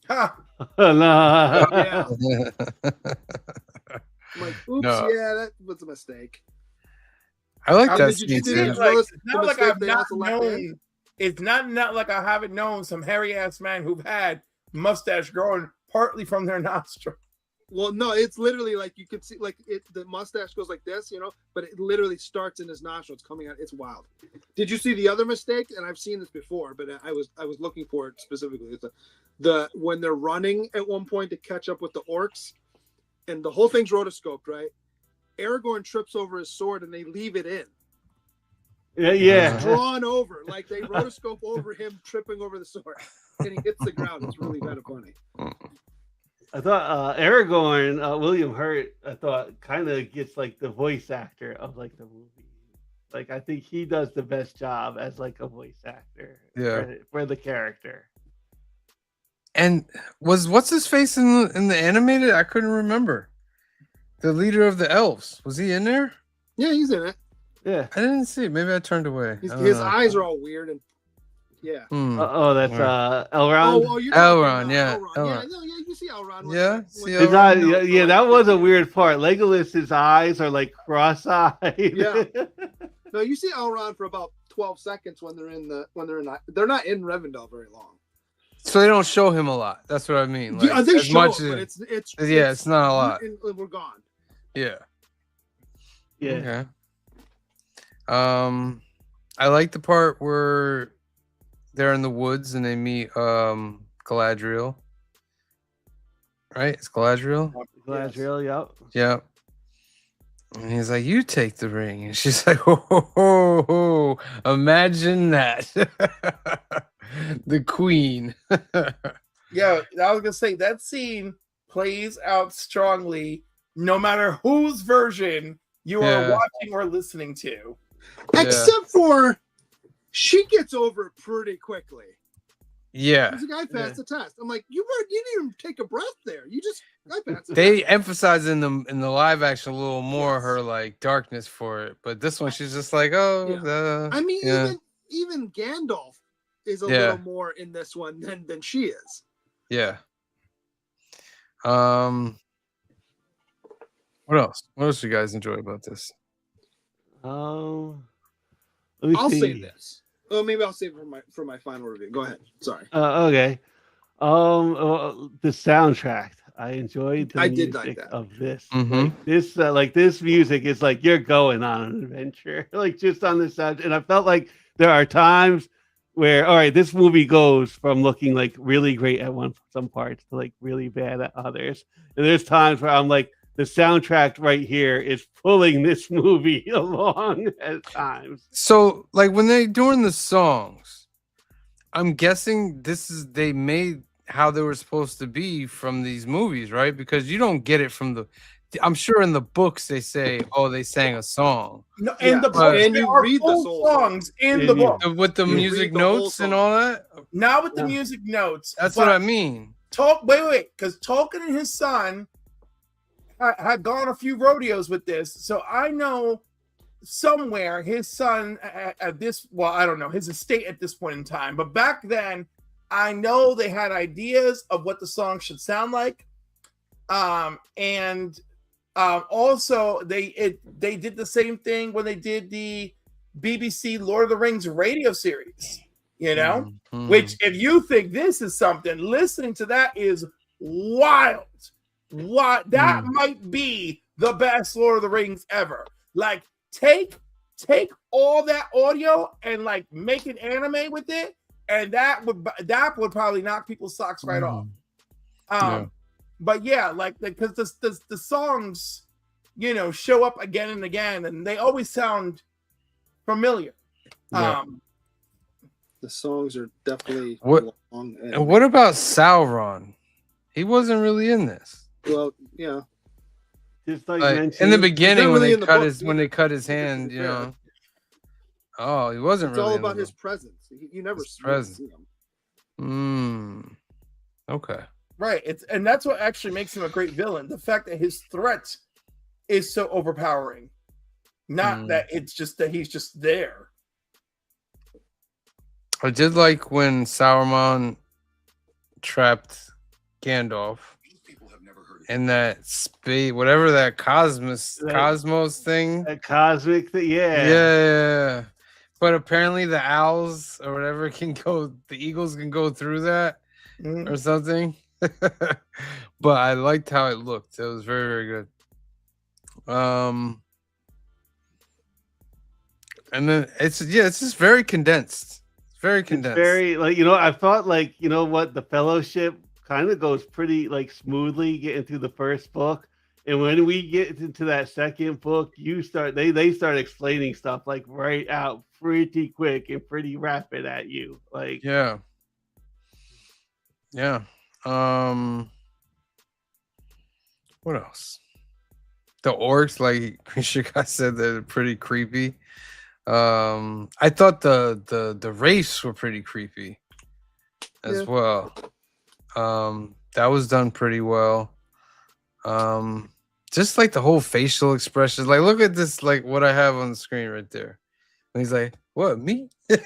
Ha! No. Yeah. I'm like, oops, No. yeah, that was a mistake. I like that Did you scene see too. that? It's not like mistake I've they not also left in? known. It's not like I haven't known some hairy ass man who've had mustache growing partly from their nostril. Well, no, it's literally like you could see, like the mustache goes like this, but it literally starts in his nostril. It's coming out. It's wild. Did you see the other mistake? And I've seen this before, but I was looking for it specifically. It's the when they're running at one point to catch up with the orcs, and the whole thing's rotoscoped, right? Aragorn trips over his sword, and they leave it in. Yeah. It's drawn over, like they rotoscope over him tripping over the sword, and he hits the ground. It's really kind of funny. I thought Aragorn, William Hurt, I thought kind of gets like the voice actor of like the movie. Like I think he does the best job as like a voice actor for the character. And what's his face in the animated? I couldn't remember. The leader of the elves, was he in there? Yeah, he's in it. Yeah. I didn't see it. Maybe I turned away. His eyes are all weird and yeah. That's Elrond. Oh, you're Elrond, yeah. Elrond. Elrond. Yeah, you see Elrond. Yeah, When see His Elrond. eye- that was a weird part. Legolas's eyes are like cross-eyed. Yeah. No, you see Elrond for about 12 seconds when they're not in Rivendell very long. So they don't show him a lot. That's what I mean. Like, Yeah, they as show much it, as, but it's it's not a lot. and we're gone. Yeah. Yeah. Okay. I like the part where they're in the woods and they meet Galadriel. Right? It's Galadriel? Galadriel, yep. Yeah. And he's like, "You take the ring." And she's like, "Oh, imagine that." The queen. Yeah, I was gonna say that scene plays out strongly no matter whose version you are watching or listening to. Except for she gets over it pretty quickly. Yeah. The guy passed the test. I'm like, you didn't even take a breath there. You just passed the They test. emphasize in the live action a little more her like darkness for it, but this one she's just like, I mean, even Gandalf is a little more in this one than she is. Yeah. What else? What else do you guys enjoy about this? Let me I'll see. say this. Oh, maybe I'll save it for my final review. Go ahead. Sorry. Okay. The soundtrack. I enjoyed the I did like music that. of this. Mhm. Like this music is like you're going on an adventure, like just on the sound. And I felt like there are times where, all right, this movie goes from looking like really great at some parts to like really bad at others. And there's times where I'm like, the soundtrack right here is pulling this movie along at times. So, like when they doing the songs, I'm guessing they made how they were supposed to be from these movies, right? Because you don't get it from the. I'm sure in the books they say, "Oh, they sang a song." No, Yeah, in the but- books, and there you are read the full whole thing. songs in And the you- book. With the You music read the whole notes and song. all that. Not with the Yeah. music notes. That's but what I mean. Wait, because Tolkien and his son had gone a few rodeos with this, so I know somewhere his son at this. Well, I don't know his estate at this point in time, but back then, I know they had ideas of what the song should sound like, and also they did the same thing when they did the BBC Lord of the Rings radio series. You know. Mhm. Which, if you think this is something, listening to that is wild. What that might be the best Lord of the Rings ever. Like, take all that audio and like make an anime with it, and that would probably knock people's socks right off. Yeah. But yeah, like because the songs, you know, show up again and again, and they always sound familiar. Yeah. The songs are definitely What- long. And what about Sauron? He wasn't really in this. Well, yeah. Just like Like, in the mentioning- beginning, when really they in the cut book, his when they cut his to be hand, you fair. know. Oh, he wasn't It's really all in about the his presence. You never His really presence. see him. Okay. Right. And that's what actually makes him a great villain. The fact that his threat is so overpowering. Not that it's just that he's just there. I did like when Sauron trapped Gandalf in that space, whatever that cosmos thing. a cosmic thing. Yeah. But apparently the owls or whatever the eagles can go through that Mhm. or something. But I liked how it looked. It was very, very good. And then it's just very condensed. It's very condensed. It's very like I thought like what the Fellowship kind of goes pretty like smoothly getting through the first book, and when we get into that second book, they start explaining stuff like right out pretty quick and pretty rapid at you. Like Yeah. What else? The orcs, like Krishika said, they're pretty creepy. I thought the race were pretty creepy as Yeah. well. That was done pretty well. Just like the whole facial expressions. Like, look at this, like what I have on the screen right there. And he's like, "What, me?" yeah.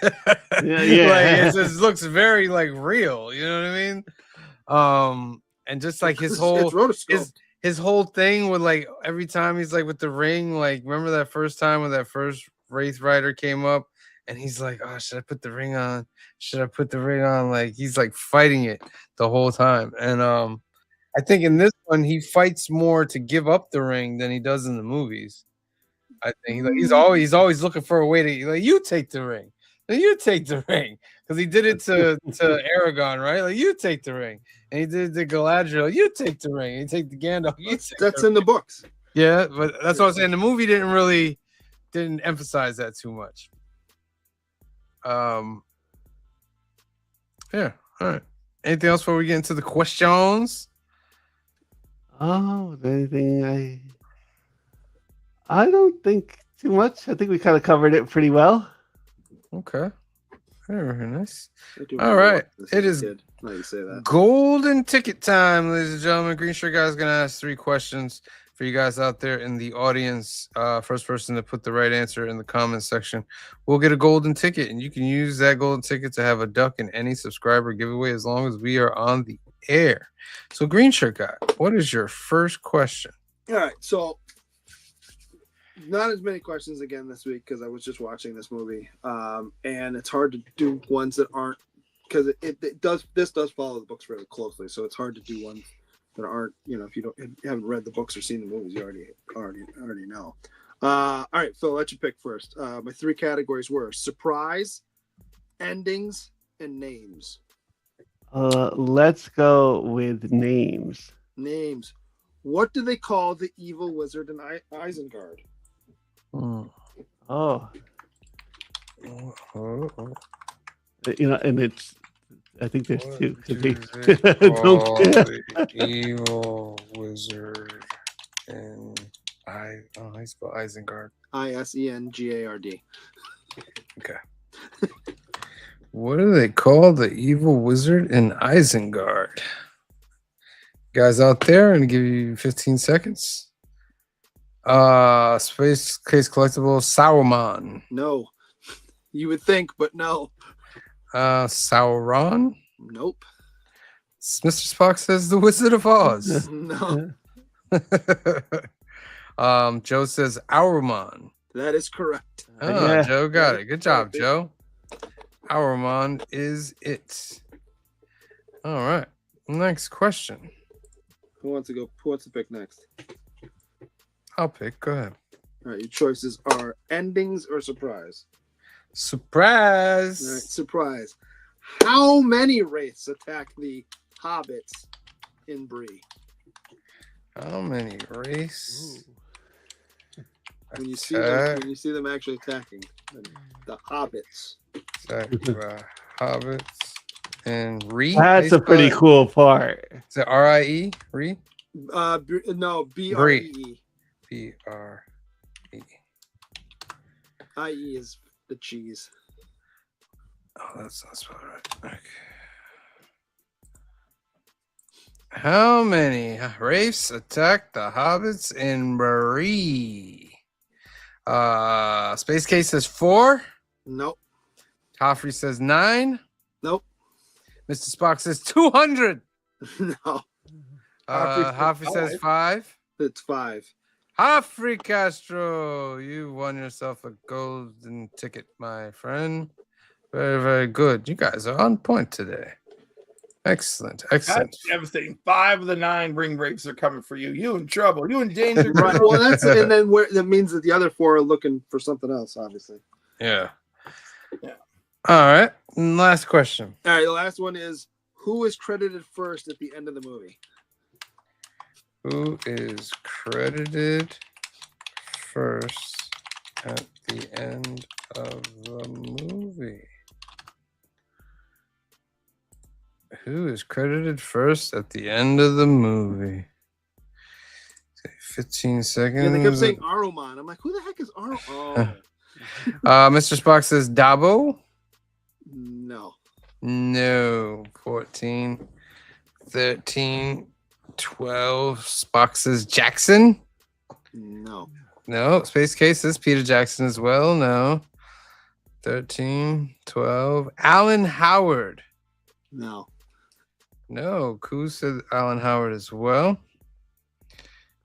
Like, it just looks very like real. You know what I mean? And just like his whole It's rotoscoped. his whole thing with like every time he's like with the ring, like remember that first time when that first Wraith Rider came up and he's like, "Oh, should I put the ring on? Should I put the ring on?" Like he's like fighting it the whole time. And I think in this one he fights more to give up the ring than he does in the movies. I think he's always looking for a way to like, you take the ring. Then you take the ring. Because he did it to Aragorn, right? Like, you take the ring. And he did it to Galadriel. You take the ring. And you take the Gandalf. That's in the books. Yeah, but that's what I'm saying. The movie didn't emphasize that too much. Yeah. All right. Anything else before we get into the questions? Oh, anything I don't think too much. I think we kind of covered it pretty well. Okay. Very nice. I do All remember right. watching this It as a is kid. Now you say that. Golden ticket time, ladies and gentlemen. Green Shirt Guy's gonna ask 3 questions for you guys out there in the audience. First person to put the right answer in the comments section will get a golden ticket, and you can use that golden ticket to have a duck in any subscriber giveaway as long as we are on the air. So, Green Shirt Guy, what is your first question? All right, so not as many questions again this week because I was just watching this movie, and it's hard to do ones that aren't because this does follow the books really closely, so it's hard to do ones that aren't, if you haven't read the books or seen the movies, you already know. All right, Phil, let you pick first. My 3 categories were surprise, endings, and names. Let's go with names. Names. What do they call the evil wizard in Isengard? Oh, Oh. and it's. I think there's What 2. do 'cause they don't- call the evil wizard in I spell Isengard. Isengard. Okay. What do they call the evil wizard in Isengard? Guys out there, I'm gonna give you 15 seconds. Space Case Collectible Sauron. No. You would think, but no. Sauron. Nope. Mr. Spock says the Wizard of Oz. No. Joe says Auruman. That is correct. Oh, Yeah. Joe got it. Good job, Joe. Auruman is it. All right. Next question. Who wants to pick next? I'll pick. Go ahead. All right, your choices are endings or surprise. Surprise. All right, surprise. How many wraiths attack the hobbits in Bree? How many race? When you see them actually attacking the hobbits. Attack the hobbits and Re. That's a pretty cool part. Is it R-I-E? Re? No, B-R-E-E. B-R-E. I-E is the cheese. Oh, that's not spelled right. Okay. How many wraiths attack the hobbits in Bree? Space Case says 4. Nope. Toffrey says 9. Nope. Mr. Spock says 200. No. Hoffrey says 5. It's 5. Hoffrey Castro, you won yourself a golden ticket, my friend. Very, very good. You guys are on point today. Excellent. That's Excellent. devastating. 5 of the 9 ring breaks are coming for you. You in trouble. You in danger. Right. Well, that's and then that means that the other 4 are looking for something else, obviously. Yeah. Yeah. All right. And last question. All right. The last one is who is credited first at the end of the movie? Who is credited first at the end of the movie? Who is credited first at the end of the movie? 15 seconds. Yeah, they kept saying Aruman. I'm like, who the heck is Aruman? Mr. Spock says Dabo. No. No. 14, 13, 12. Spock says Jackson. No. No. Space Case says Peter Jackson as well. No. 13, 12. Alan Howard. No. No. Koo said Alan Howard as well.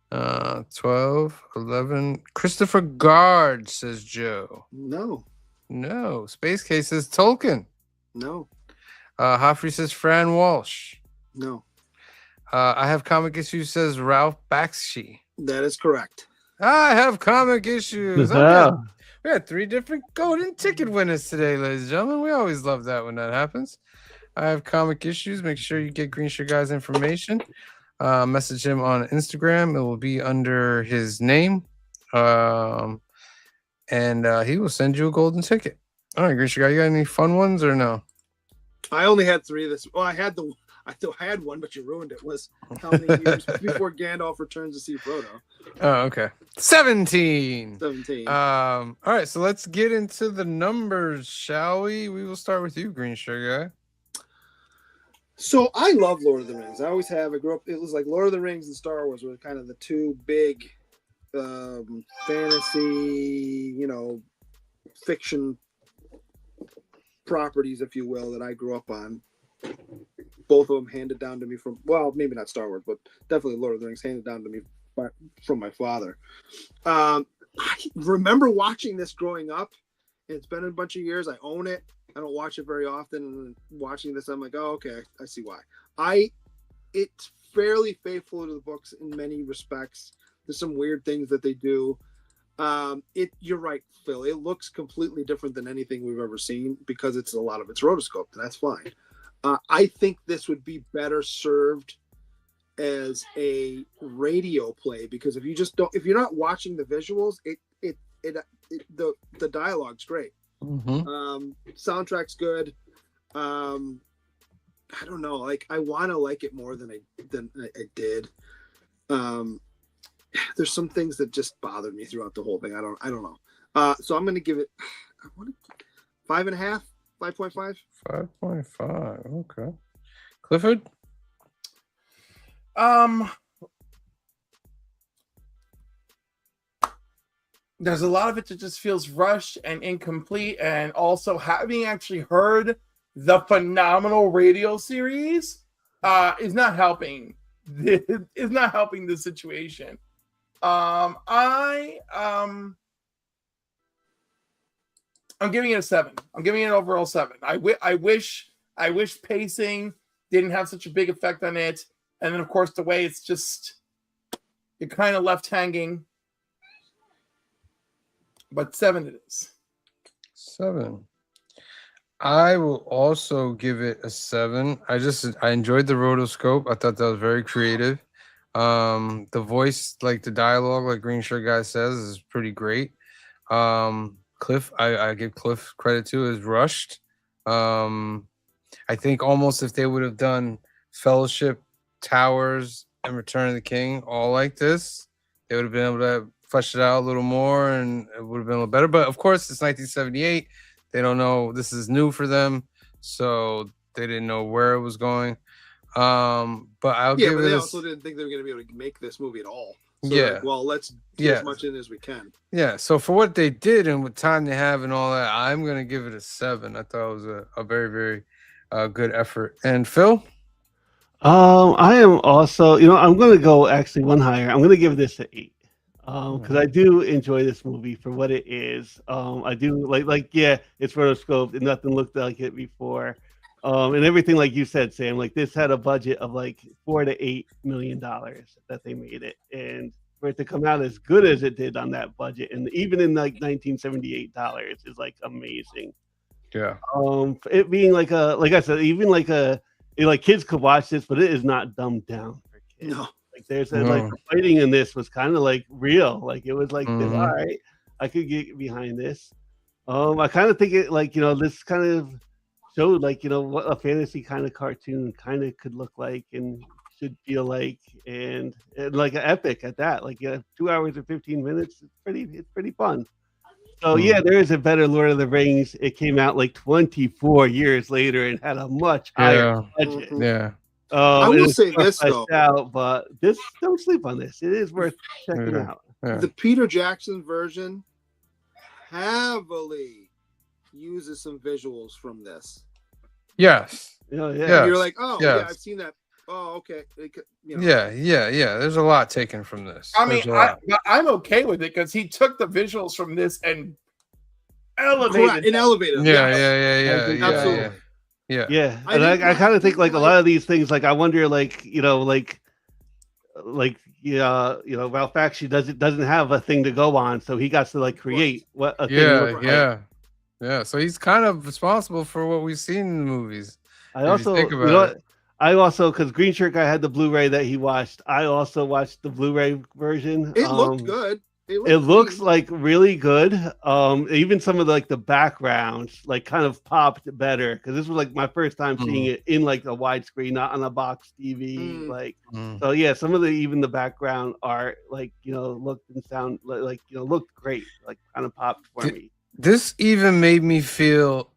12, 11. Christopher Guard, says Joe. No. No. Space Case says Tolkien. No. Hoffrey says Fran Walsh. No. I have comic issues, says Ralph Bakshi. That is correct. I have comic issues. Wow. We had 3 different golden ticket winners today, ladies and gentlemen. We always love that when that happens. I have comic issues. Make sure you get Green Shirt Guy's information. Message him on Instagram. It will be under his name. And he will send you a golden ticket. All right, Green Shirt Guy, you got any fun ones or no? I only had 3 this. Well, I still had one, but you ruined it. Was how many years before Gandalf returns to see Frodo? Oh, okay. 17. 17. All right, so let's get into the numbers, shall we? We will start with you, Green Shirt Guy. So I love Lord of the Rings. I always have. I grew up. It was like Lord of the Rings and Star Wars were kind of the 2 big fantasy, fiction properties, if you will, that I grew up on. Both of them handed down to me from, well, maybe not Star Wars, but definitely Lord of the Rings handed down to me from my father. I remember watching this growing up. It's been a bunch of years. I own it. I don't watch it very often. And watching this, I'm like, oh, okay, I see why. I it's fairly faithful to the books in many respects. There's some weird things that they do. You're right, Phil. It looks completely different than anything we've ever seen because it's a lot of it's rotoscoped, and that's fine. I think this would be better served as a radio play because if you're not watching the visuals, the dialogue's great. Soundtrack's good. I don't know. Like I want to like it more than I did. There's some things that just bothered me throughout the whole thing. I don't know. So I'm going to give it 5.5, 5.5. 5.5. Okay. Clifford. There's a lot of it that just feels rushed and incomplete, and also having actually heard the phenomenal radio series is not helping. Is not helping the situation. I'm giving it a 7. I'm giving it an overall 7. I wish pacing didn't have such a big effect on it, and then of course the way it's just you're kind of left hanging. But 7 it is. 7. I will also give it a 7. I enjoyed the rotoscope. I thought that was very creative. The voice, like the dialogue, like Green Shirt Guy says, is pretty great. Cliff, I give Cliff credit too, is rushed. I think almost if they would have done Fellowship, Towers, and Return of the King all like this, they would have been able to flesh it out a little more and it would have been a little better. But of course, it's 1978. They don't know. This is new for them. So they didn't know where it was going. But I'll give it. They also didn't think they were going to be able to make this movie at all. So yeah. Like, well, let's get as much in as we can. Yeah. So for what they did and what time they have and all that, I'm going to give it a 7. I thought it was a very, very good effort. And Phil? I am also, I'm going to go actually one higher. I'm going to give this an 8. Because I do enjoy this movie for what it is. I do it's rotoscoped and nothing looked like it before. And everything like you said, Sam, like this had a budget of like $4 to $8 million that they made it. And for it to come out as good as it did on that budget, and even in like $1978 is like amazing. Yeah. It being like I said, even like kids could watch this, but it is not dumbed down for kids. No. Like there's like the fighting in this was kind of like real. Like it was like all right, I could get behind this. I kind of think it like this kind of showed like what a fantasy kind of cartoon kind of could look like and should feel like, and like an epic at that. Like 2 hours and 15 minutes. It's pretty fun. So yeah, there is a better Lord of the Rings. It came out like 24 years later and had a much higher budget. Yeah. I will say this though, but don't sleep on this. It is worth checking out. Yeah. The Peter Jackson version heavily uses some visuals from this. Yes. Yeah. You're like, yeah, I've seen that. Oh, okay. Yeah. There's a lot taken from this. I mean, I'm okay with it because he took the visuals from this and elevated them. Yeah. Absolutely. Yeah. And I kind of think like a lot of these things, like I wonder, like Ralph actually doesn't have a thing to go on, so he got to like create what a thing. Yeah. So he's kind of responsible for what we've seen in the movies. I also, because Green Shirt Guy had the Blu-ray that he watched. I also watched the Blu-ray version. It looked good. It looks like really good. Even some of the backgrounds like kind of popped better because this was like my first time seeing it in like a widescreen, not on a box TV. So yeah, some of the background art looked and sound looked great. Like kind of popped for me. This even made me feel.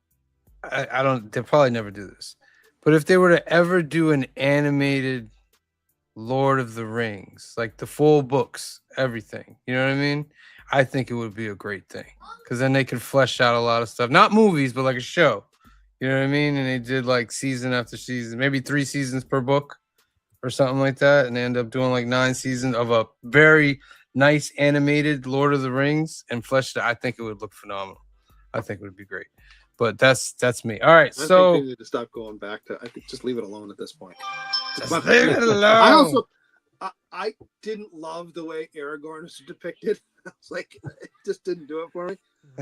They'll probably never do this, but if they were to ever do an animated Lord of the Rings, like the full books, everything, you know what I mean? I think it would be a great thing because then they could flesh out a lot of stuff, not movies, but like a show, you know what I mean? And they did like season after season, maybe 3 seasons per book or something like that, and they end up doing like 9 seasons of a very nice animated Lord of the Rings and fleshed it. I think it would look phenomenal. I think it would be great. But that's me. All right, I think they need to stop going back to. I think just leave it alone at this point. Just leave it alone. I also, I didn't love the way Aragorn was depicted. I was like, it just didn't do it for me.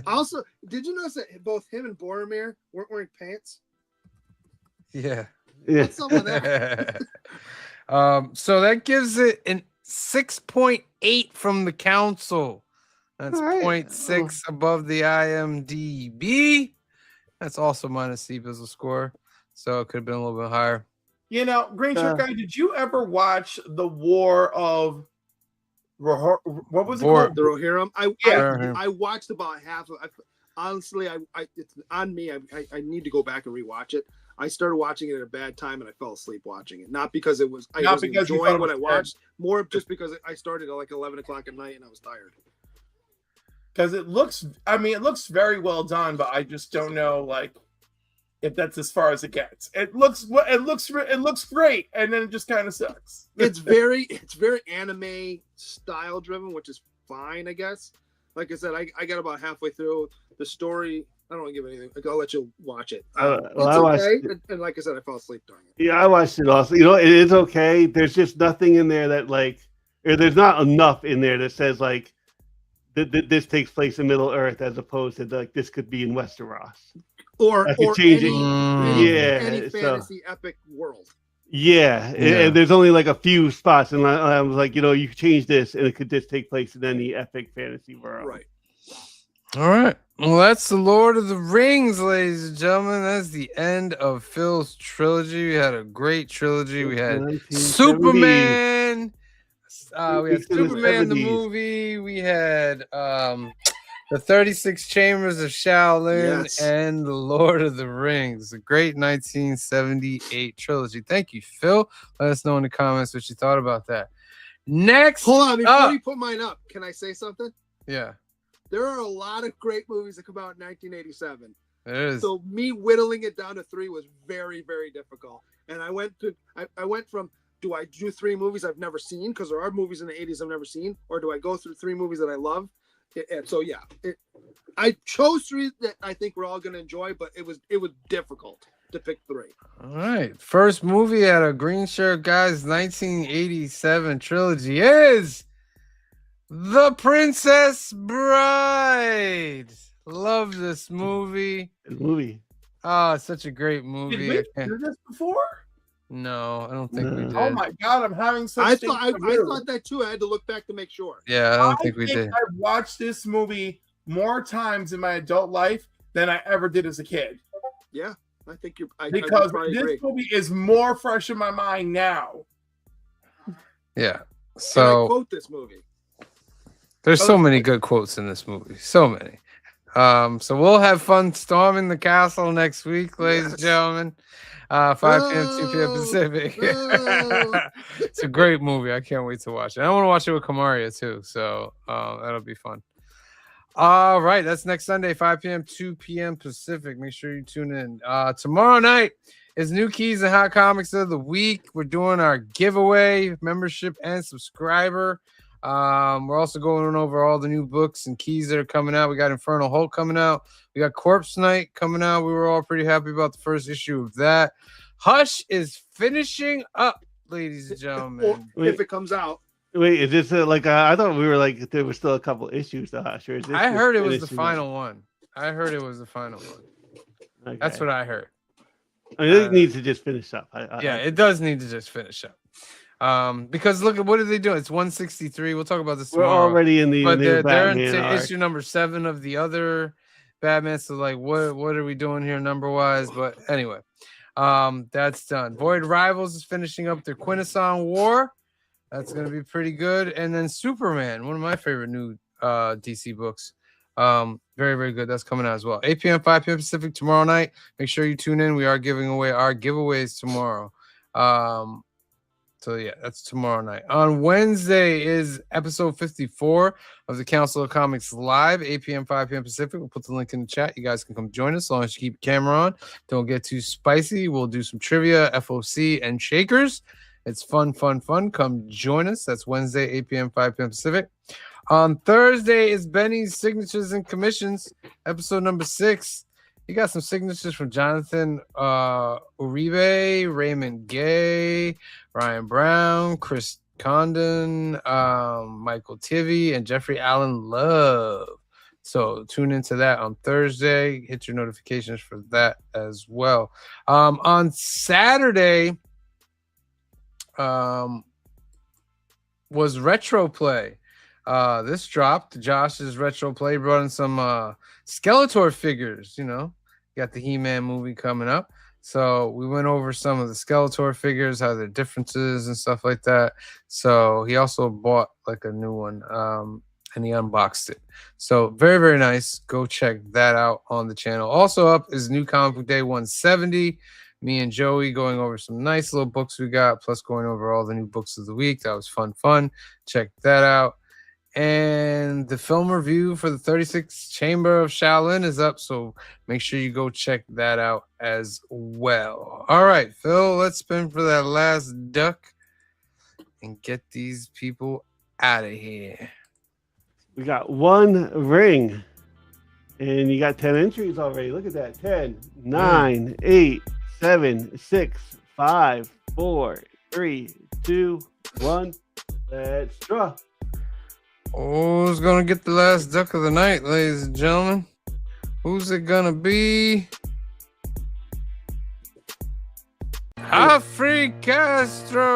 Also, did you notice that both him and Boromir weren't wearing pants? Yeah. Yeah. What's up with that? So that gives it an 6.8 from the council. That's All right. 0.6 above the IMDb. That's also minus Seabizzle's score, so it could have been a little bit higher. You know, Green Shirt Guy, did you ever watch the War of what was it War. called? The Rohirrim. Yeah. I watched about half of. Honestly, it's on me. I need to go back and rewatch it. I started watching it at a bad time and I fell asleep watching it. Not because it was I wasn't because you enjoying thought it what I was watched, more just because I started at like 11 o'clock at night and I was tired. Because it looks very well done, but I just don't know like if that's as far as it gets. It looks great, and then it just kind of sucks. It's very anime style driven, which is fine, I guess. Like I said, I got about halfway through the story. I don't want to give anything. I'll let you watch it. Well, it's I watched okay, it. and like I said, I fell asleep during it. Yeah, I watched it also. You know, it is okay. There's just nothing in there that like, or there's not enough in there that says like, this takes place in Middle Earth as opposed to like this could be in Westeros. Or changing. any so- fantasy epic world. Yeah, and there's only like a few spots, and I was like, you know, you could change this, and it could just take place in any epic fantasy world. Right. All right. Well, that's the Lord of the Rings, ladies and gentlemen. That's the end of Phil's trilogy. We had a great trilogy. We had 1970. Superman. We had Released in the Superman the 70s. movie. We had the 36 Chambers of Shaolin Yes. and the Lord of the Rings. A great 1978 trilogy. Thank you, Phil. Let us know in the comments what you thought about that. Next, Hold on, before up. you put mine up, can I say something? Yeah, There are a lot of great movies that come out in 1987. it is. So me whittling it down to 3 was very, very difficult. And I went from, do I do 3 movies I've never seen? Because there are movies in the 80s I've never seen. Or do I go through 3 movies that I love? And so, yeah. I chose 3 that I think we're all going to enjoy, but it was difficult to pick 3. All right. First movie out of Green Shirt Guy's 1987 trilogy is The Princess Bride. Love this movie. Good movie. Oh, it's such a great Did movie. we I can't- do this before? No, I don't think we No. did. Oh my god, I'm having such. I thought that too. I had to look back to make sure. Yeah, I don't think we did. I've watched this movie more times in my adult life than I ever did as a kid. Yeah, I think you're. I Because probably this agree. movie is more fresh in my mind now. Yeah. Can I So quote this movie? there's so many good quotes in this movie. So many. So we'll have fun storming the castle next week, ladies and Yes. gentlemen. 5 p.m., 2 p.m. Oh, Pacific. oh. It's a great movie. I can't wait to watch it. I want to watch it with Kamaria too, so that'll be fun. All right, that's next Sunday, 5 p.m., 2 p.m. Pacific. Make sure you tune in. Tomorrow night is New Keys and Hot Comics of the Week. We're doing our giveaway, membership and subscriber. We're also going over all the new books and keys that are coming out. We got Infernal Hulk coming out. We got Corpse Night coming out. We were all pretty happy about the first issue of that. Hush is finishing up, ladies and gentlemen. Or if it comes out. Wait, is this like I thought we were like there were still a couple issues to Hush? Or is this I just heard it was the finishing final one. I heard it was the final one. up? Okay. That's what I heard. I mean, it needs to just finish up. Yeah, it does need to just finish up. Because look at what are they doing? It's 163. We'll talk about this We're tomorrow. already in the But new they're Batman into arc. issue number 7 of the other Batman. So like, what are we doing here number wise? But anyway, that's done. Void Rivals is finishing up their Quintesson War. That's gonna be pretty good. And then Superman, one of my favorite new DC books. Very, very good. That's coming out as well. 8 p.m., 5 p.m. Pacific tomorrow night. Make sure you tune in. We are giving away our giveaways tomorrow. So yeah, that's tomorrow night. On Wednesday is episode 54 of the Council of Comics Live, 8 p.m., 5 p.m. Pacific. We'll put the link in the chat. You guys can come join us as long as you keep your camera on. Don't get too spicy. We'll do some trivia, FOC, and shakers. It's fun, fun, fun. Come join us. That's Wednesday, 8 p.m., 5 p.m. Pacific. On Thursday is Benny's Signatures and Commissions, episode number 6. He got some signatures from Jonathan Uribe, Raymond Gay, Ryan Brown, Chris Condon, Michael Tivy, and Jeffrey Allen Love. So tune into that on Thursday. Hit your notifications for that as well. On Saturday was Retro Play. This dropped. Josh's Retro Play brought in some Skeletor figures. You know, got the He-Man movie coming up. So we went over some of the Skeletor figures, how their differences and stuff like that. So he also bought like a new one. And he unboxed it. So very, very nice. Go check that out on the channel. Also up is New Comic Book Day 170. Me and Joey going over some nice little books we got, plus going over all the new books of the week. That was fun. Check that out. And the film review for the 36th Chamber of Shaolin is up, so make sure you go check that out as well. All right, Phil, let's spin for that last duck and get these people out of here. We got one ring, and you got 10 entries already. Look at that. 10, 9, 8, 7, 6, 5, 4, 3, 2, 1. Let's draw. Who's going to get the last duck of the night, ladies and gentlemen? Who's it going to be? Humphrey Castro!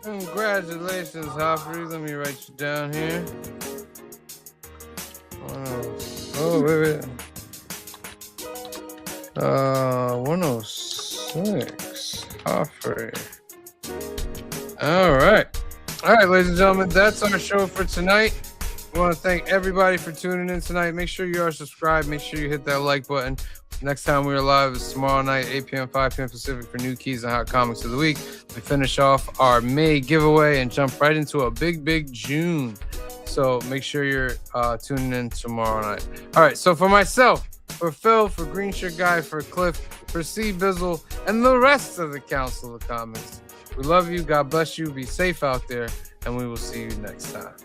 Congratulations, Humphrey. Let me write you down here. Oh, wait. 106. Humphrey. All right, ladies and gentlemen, that's our show for tonight. We want to thank everybody for tuning in tonight. Make sure you are subscribed. Make sure you hit that like button. Next time we're live is tomorrow night, 8 p.m., 5 p.m. Pacific for new keys and hot comics of the week. We finish off our May giveaway and jump right into a big June. So make sure you're tuning in tomorrow night. All right, so for myself, for Phil, for Green Shirt Guy, for Cliff, for C Bizzle, and the rest of the Council of Comics, we love you. God bless you. Be safe out there, and we will see you next time.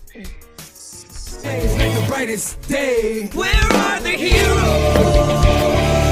Peace. The brightest day. Where are the heroes?